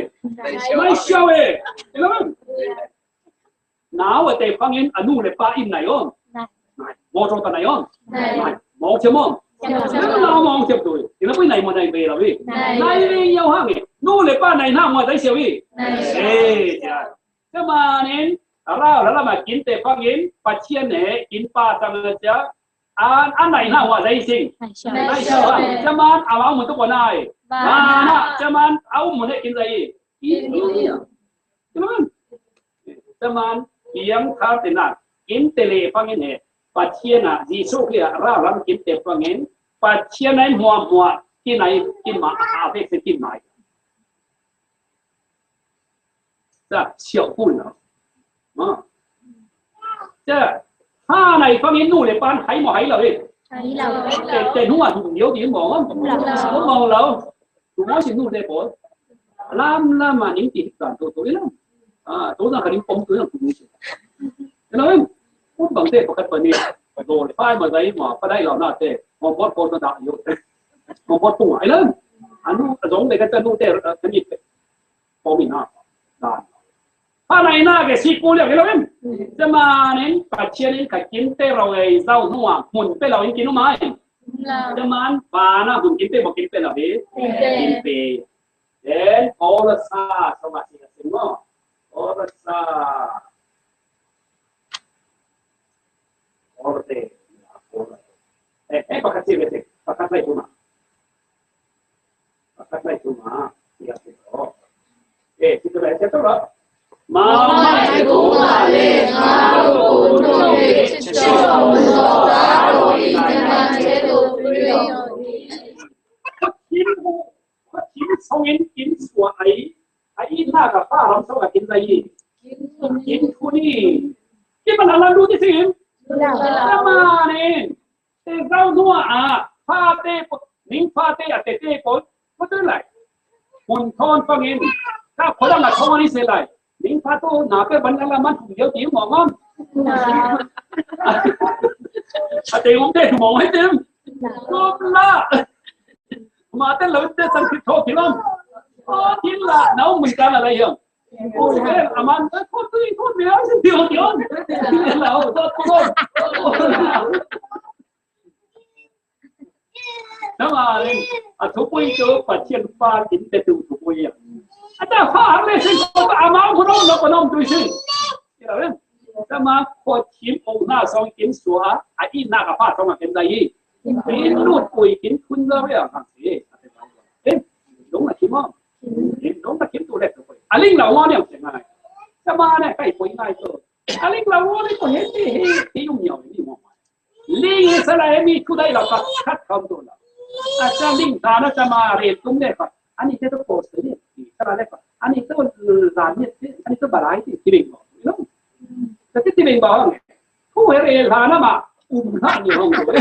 ไม่เชื่อเว้ยเห็นไหมหนาวแต่ฟังเห็นอนุเลยป้าอินไหนอ๋อมองตรงตัวไหนอ๋อมองเชื่อมองเรามองเจ็บตัวเห็นแล้วไปไหนมาไหนเบลล์พี่ไหนเบลล์ยาวห่างไงนู่นเลยป้าไหนหน้ามาได้เชียวพี่จ้า Thế mà nên ra là mà kín tệ phát kiến phát triển này kín ba trăm là chứ anh này nào mà dây sinh này sao à chứ mà áo một chút này na chứ mà áo một này kín dây chứ mà kiếm khá thế nào kín tệ lệ phát kiến này phát triển à gì số kia ra làm kín tệ phát kiến phát triển này mua cái này kín mà về sẽ kín này小户了这他那方面努力班还冇喺度嘅，地方同有點忙啊，我忙樓，我是努力過，啦嘛，你哋賺到對啦，早上係你幫佢人做嘢，你諗我幫啲不吉本嘅，我哋快咪使嘛，不ได้เราหน้าเตะ我บอสคนก็ด่าอยู่我บอสตัวไอ้เลยอันนู้นสองเด็กก็จะนู้นเตะขยิบพอมีหน้าด่า他那那个是过了，你諗啫嘛？你把錢你係見得落嚟就弄啊，門俾落去見到買，啫嘛？把那門見得冇見得落去，見得，誒，好啦啥，什麼事情咯？好啦啥，好啦的，好啦，誒，把卡接嘅，把卡嚟做嘛？把卡嚟做嘛？而家知道，誒，知道嚟，知道啦。Mama cũng là lên ngã của tôi cho một số giá rồi mà chế độ chín xong đến chín sủa ấy na cả pha làm sao cả chín gì chín thu đi cái mà làm luôn cái gì mà nè cái rau nua pha tê mình pha tê tê có tới lại hồn thon phong in các khối đang là không đi xe lại mình phát tu nào cái vấn đề là mình không hiểu tiếng mỏng không? Tiền không tiền mỏng hết tiếng, tốt là mà tên lớn tên sang thịt thô thì không? Chính là nấu mình ta là đây không? Cái làm ăn thôi gì đó điều là tốt đó mà thủ quỹ cho phát triển pha chính tế từ thủ quỹ ada pha lên sinh có máu của nó còn không tôi sinh thế mà có kiếm ông na xong kiếm xóa ít na cả pha xong là kiếm gì kiếm nuốt quỷ kiếm khun ra vậy à thế đúng là kiếm không đúng là kiếm tụ đẹp rồi linh là ngon nhỉ chẳng này thế mà này cái quỷ này rồi linh là ngon đấy còn hết thì dùng nhiều thì ngon linh sẽ là em đi đây là cắt không rồi là linh ta nó sẽ mà để cũng đẹp anh ấy sẽ có sự anh ấy tôi làm như thế anh ấy tôi bảo lại thì bình bỏ đúng không? Cái bình bỏ không phải là nó mà hạt nhiều không rồi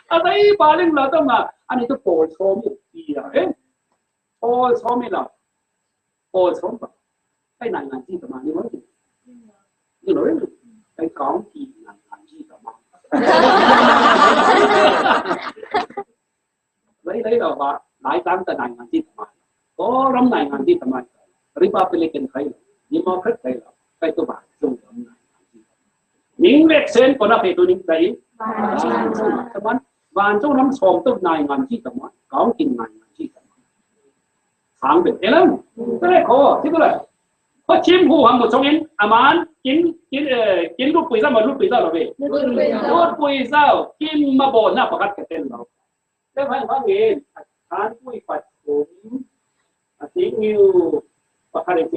ở đây bà lên là tôi mà anh ấy tôi bỏ số một gì đấy bỏ số mấy là bỏ số mà cái này là gì mà như vậy như nói cái con thì là gì mà đấy là bà lại tăng tới này là gì mà có lắm này ngàn gì tầm này, Republican thấy, Democrat thấy là cái tôi bảo chung lắm này, những việc sen của nó phải tôi định thấy, và trong năm sống tôi này ngàn gì tầm này, có kinh ngàn gì tầm này, hàng được thế lắm, cái này khó, thế là có chim hù hàng một trong những aman, kiến lúc quỷ ra mà lúc quỷ ra là về, lúc quỷ ra, kim mà bồn na phải cái tên nào, thế phải nói nghe, anh quỷ phải tiếng như và khai điện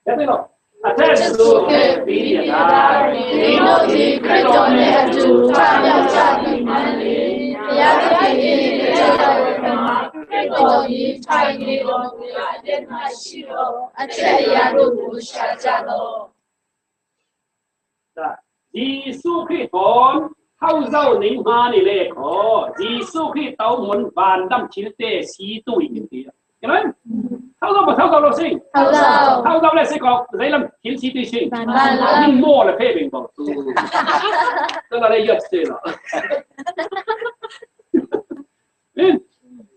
thế thế nào Atesu ke bidya dino di kretone aju chanya chani mani ya ke kretone kretone chani ro ya den hashiro achaya ro shajano da Giêsu Kitô thâu dâu nính hoa này lệ khó Giêsu Kitô muốn bàn đâm chín tê xí tuổi những tí cái đấy thâu dâu là sinh thâu dâu là sẽ có giấy làm kiến xí tuổi sinh nhưng mua là phê bình bảo tức là đây giật xí rồi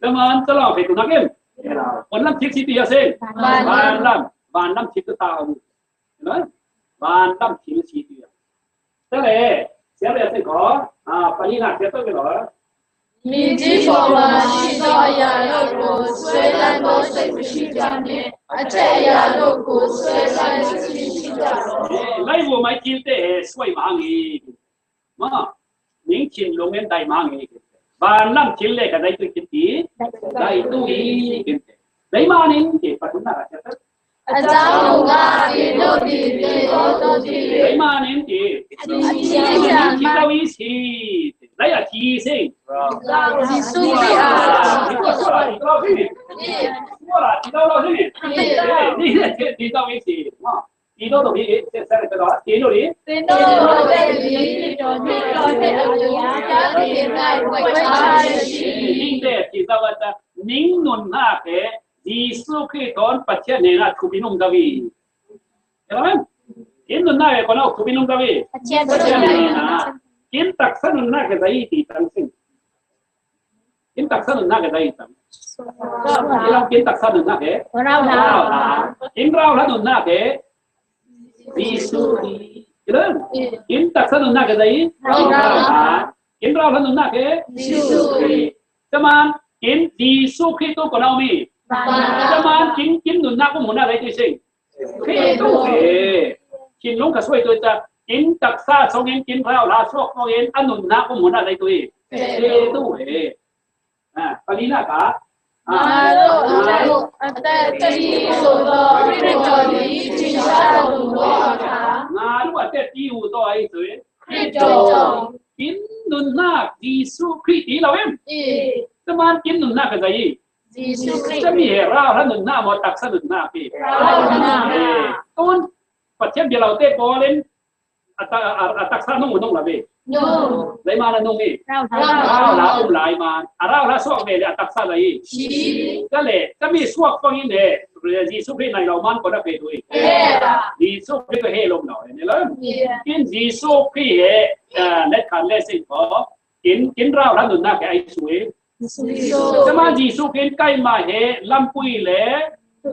nhưng mà tức là phải tụi nó kiếm còn làm kiến xí tuổi sinh bàn đâm chín tuổi tao bàn đâm chín xí tuổi tức là sẽ có phải đi làm sẽ tới cái đó Mình chỉ cho mà chỉ cho nhà nó rồi suy đoán nó sẽ bị suy đoán này Acaya logo suai cinta. Lai wo mai kin te suai mangi. Ma ning chin long en dai mangi. Ba nam chin le ka dai tu kiti. Dai tu i. Dai ma ning ke patuna ra cha. Acaya nga ino di to di. Dai ma ning ke. Chi da wi si. Dai a chi sing. Di suki a. Ora, ti do lo lì. Ti do isi. No. Ti do lì, se serve però. Ti do lì. Ti do lì. Ti do lì. Cha ti ngai quay cha shi. Ning de ti da wa ta ning nun na ke Yesu ki don patya ne na khubinum dawi. Kailan? In nun na ko na khubinum dawi. Patya ne na. In taksan nun na ke dai ti tang sing. In taksan nun na ke dai tang. Ilang kiến tặc sao đừng nạp thế? Rau thả. Kiến rau thả đừng nạp thế? Giêsu đi. Cái đó. Kiến tặc sao đừng nạp cái gì? Rau thả. Kiến rau thả đừng nạp thế? Giêsu đi. Cho mà kiến Giêsu khi tôi còn đâu mi? Cho mà kiến đừng nạp cũng muốn nạp đấy tôi xin. Khi tôi về. Kiến lúc cả suy tôi ta kiến tặc sao xong kiến rau thả suốt xong kiến ăn đừng nạp cũng muốn nạp đấy tôi. Khi tôi về. À, cái gì nè cả? Malu, ate ti udo, rijoli, cinta udo ka. Malu ate ti udo ai tuh. Rijo. Kin nunna Yesus Kristus lah em. Teman kin nunna ke saya. Yesus Kristus. Kami hera lah nunna mau taksa nunna pi. Tuan, macam dia lau te boleh taksa nung lah be. No. Lai mana nung ni? Rau lai man. Rau lah suak be le taksa lai.ก็เลยก็มีสวกฟังยินเดจีสุพิในเรามันก็ได้ไปด้วยจีสุพิก็เฮลงหน่อยนี่เลยกินจีสุพิเฮเล็ดขันเล็ดสิ่งของกินเราแล้วหนุนหน้าแกไอ้สวยจะมาจีสุพิใกล้มาเฮลำปุยเล่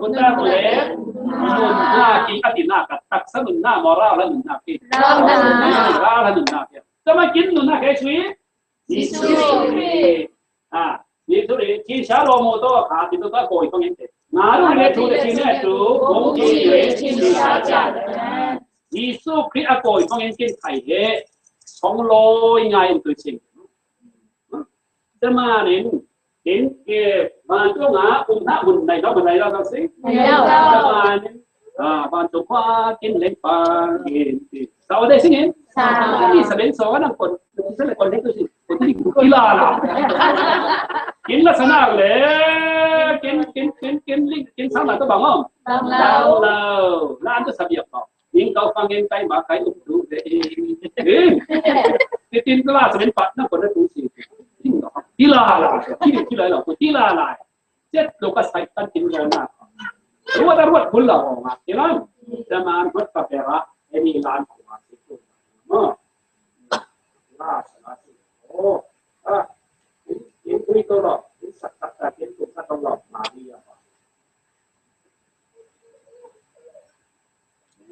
คนตาเล่หนุนหน้ากินอดีตหน้ากับตักสนุนหน้ามอราแล้วหนุนหน้ากินเราแล้วหนุนหน้าแกจะมากินหนุนหน้าแกสวยจีสุพินี่ทุเรศที่ชาโลโมโตขาติดตัวก็โกยตรงนี้นารูเรทุเรศที่เนี่ยตัวคงที่เรศที่ชาจัดยิสุคริสต์โกยตรงนี้กินไข่เห่สองโลยังไงตัวจริงจะมาเนี่ยเห็นเกี่ยมาตัวงาท่าบุญในเขาบันไดเราต้องสิจะมาเนี่ยบ้านตัวควากินเล็กปลาเห็นเราได้สิเนี่ยนี่แสดงสอนนักคนแสดงคนเล็กตัวสิคนที่กีฬาล่ะกินลักษณะเลยกินสามหลังก็บังอ้อมเราร้านจะสับเบียบต่อยิงเขาฟังเองไปมาใครอุ้มดูเลยกินก็ล่าเป็นปัดนั่งคนละตัวสิกีฬาล่ะกีฬาหรอกกีฬาอะไรเจ็ดโลกาศัยตันกินโลน่ะรู้ว่าคุณเราออกมาเห็นไหมจะมาพัดกับเปร่าไอ้นี่ร้านของมาสิล่าโอ้กินคุยตัวหรอกกินสักกินตัวสักตลอดมาดีอ่ะ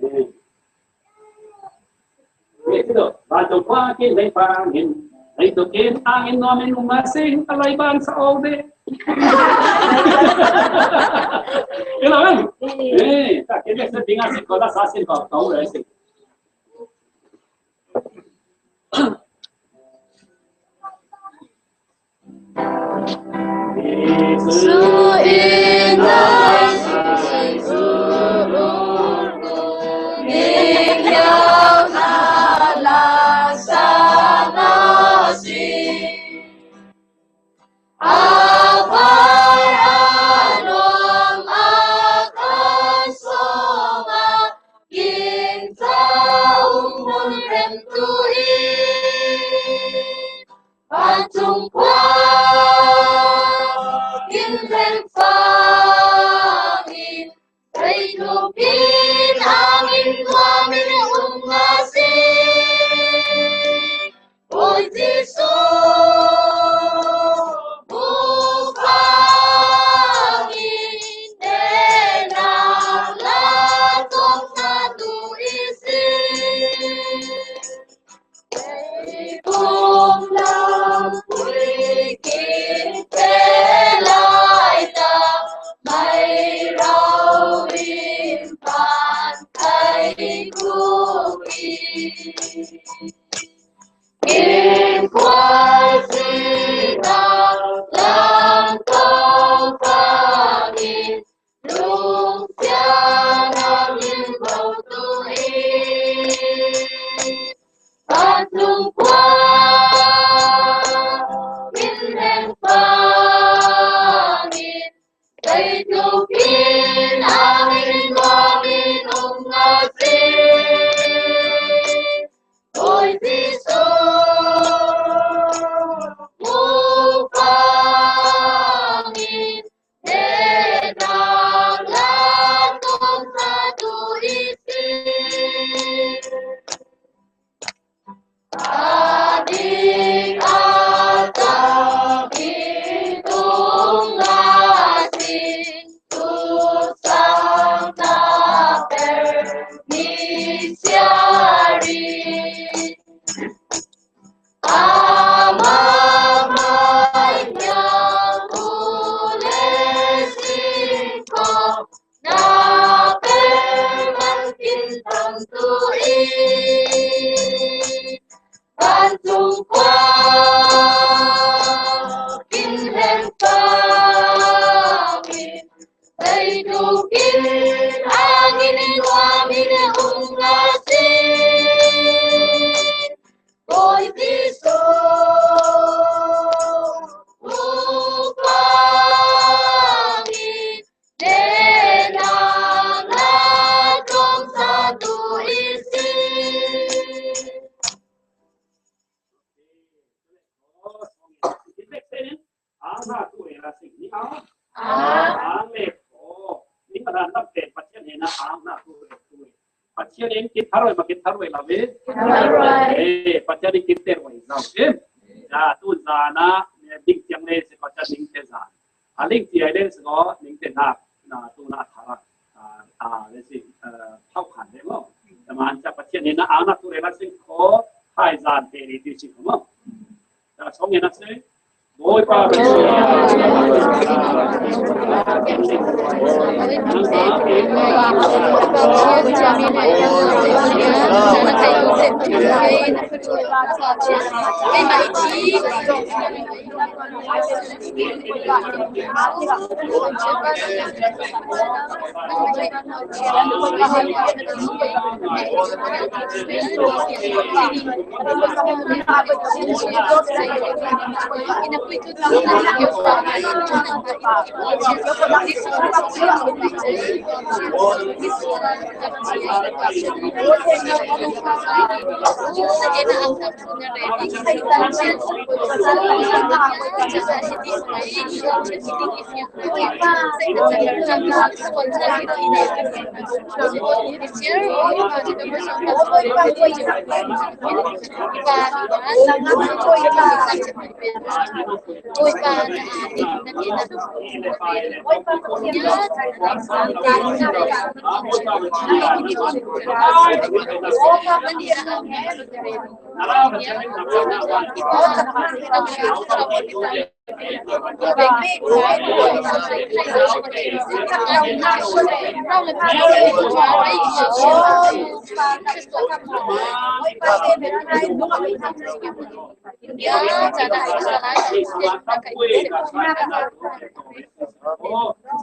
นี่ที่ตัวบ้านตัวว่ากินในฟางหินในตัวกินอ่างหินนอนเป็นอุมาสิงอะไรบ้านสาวเด้เห็นไหมนี่ถ้ากินได้สักdingaสิก็ได้สักสิก็เอาเลยสิSu indah seluruhku Hingga laksana sih Apa anom akan semakin tahun rentui Patung in then fangin kay lupin angin namin umasik o Jesus bupangin denang latong na tuisin Kim quay sinh đạo làm công pha nghìn lúc cha nam yên bầu tu y và trung qua in em pha nghìn đây tu kiến amin qua min ông nga si ôi Giêsu mu pha nghìn để nào là con sa tu isi adik ata hitung ngasih susah tak permisiari amamanya boleh singkong na permakin tantui Bantung qua kinh hem kami Tay dukin angin wamin ungasin Boy Giso upami Denang atom satu isi Anak tu era sing ni anak oh ni kadang tak ter pasien ni nak anak tu pasien ni kita harus lah be pasien ni kita harus lah ya tu zana dik yang ni sepatah dik tezan alik dia ni sego dik tenak na tu na thara lesi thau khan de mo teman ca pasien ni nak anak tu era sing ko hai zan te ni ti sing mo ta song ni nak se Boy pa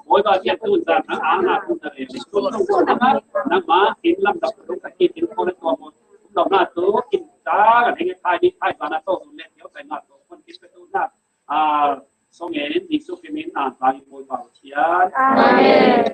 Ôi bà thiệt tu ra tháng áo nào cũng là để tu nằm mà in lâm đập lúc cái kia in con nó một đồng nào tu in ta cái này thay đi thay bà nó tu lên kéo cái nào tu con kia cái tu nào xong rồi đi xuống cái miếng nào tại môi vào thiệt. Amen.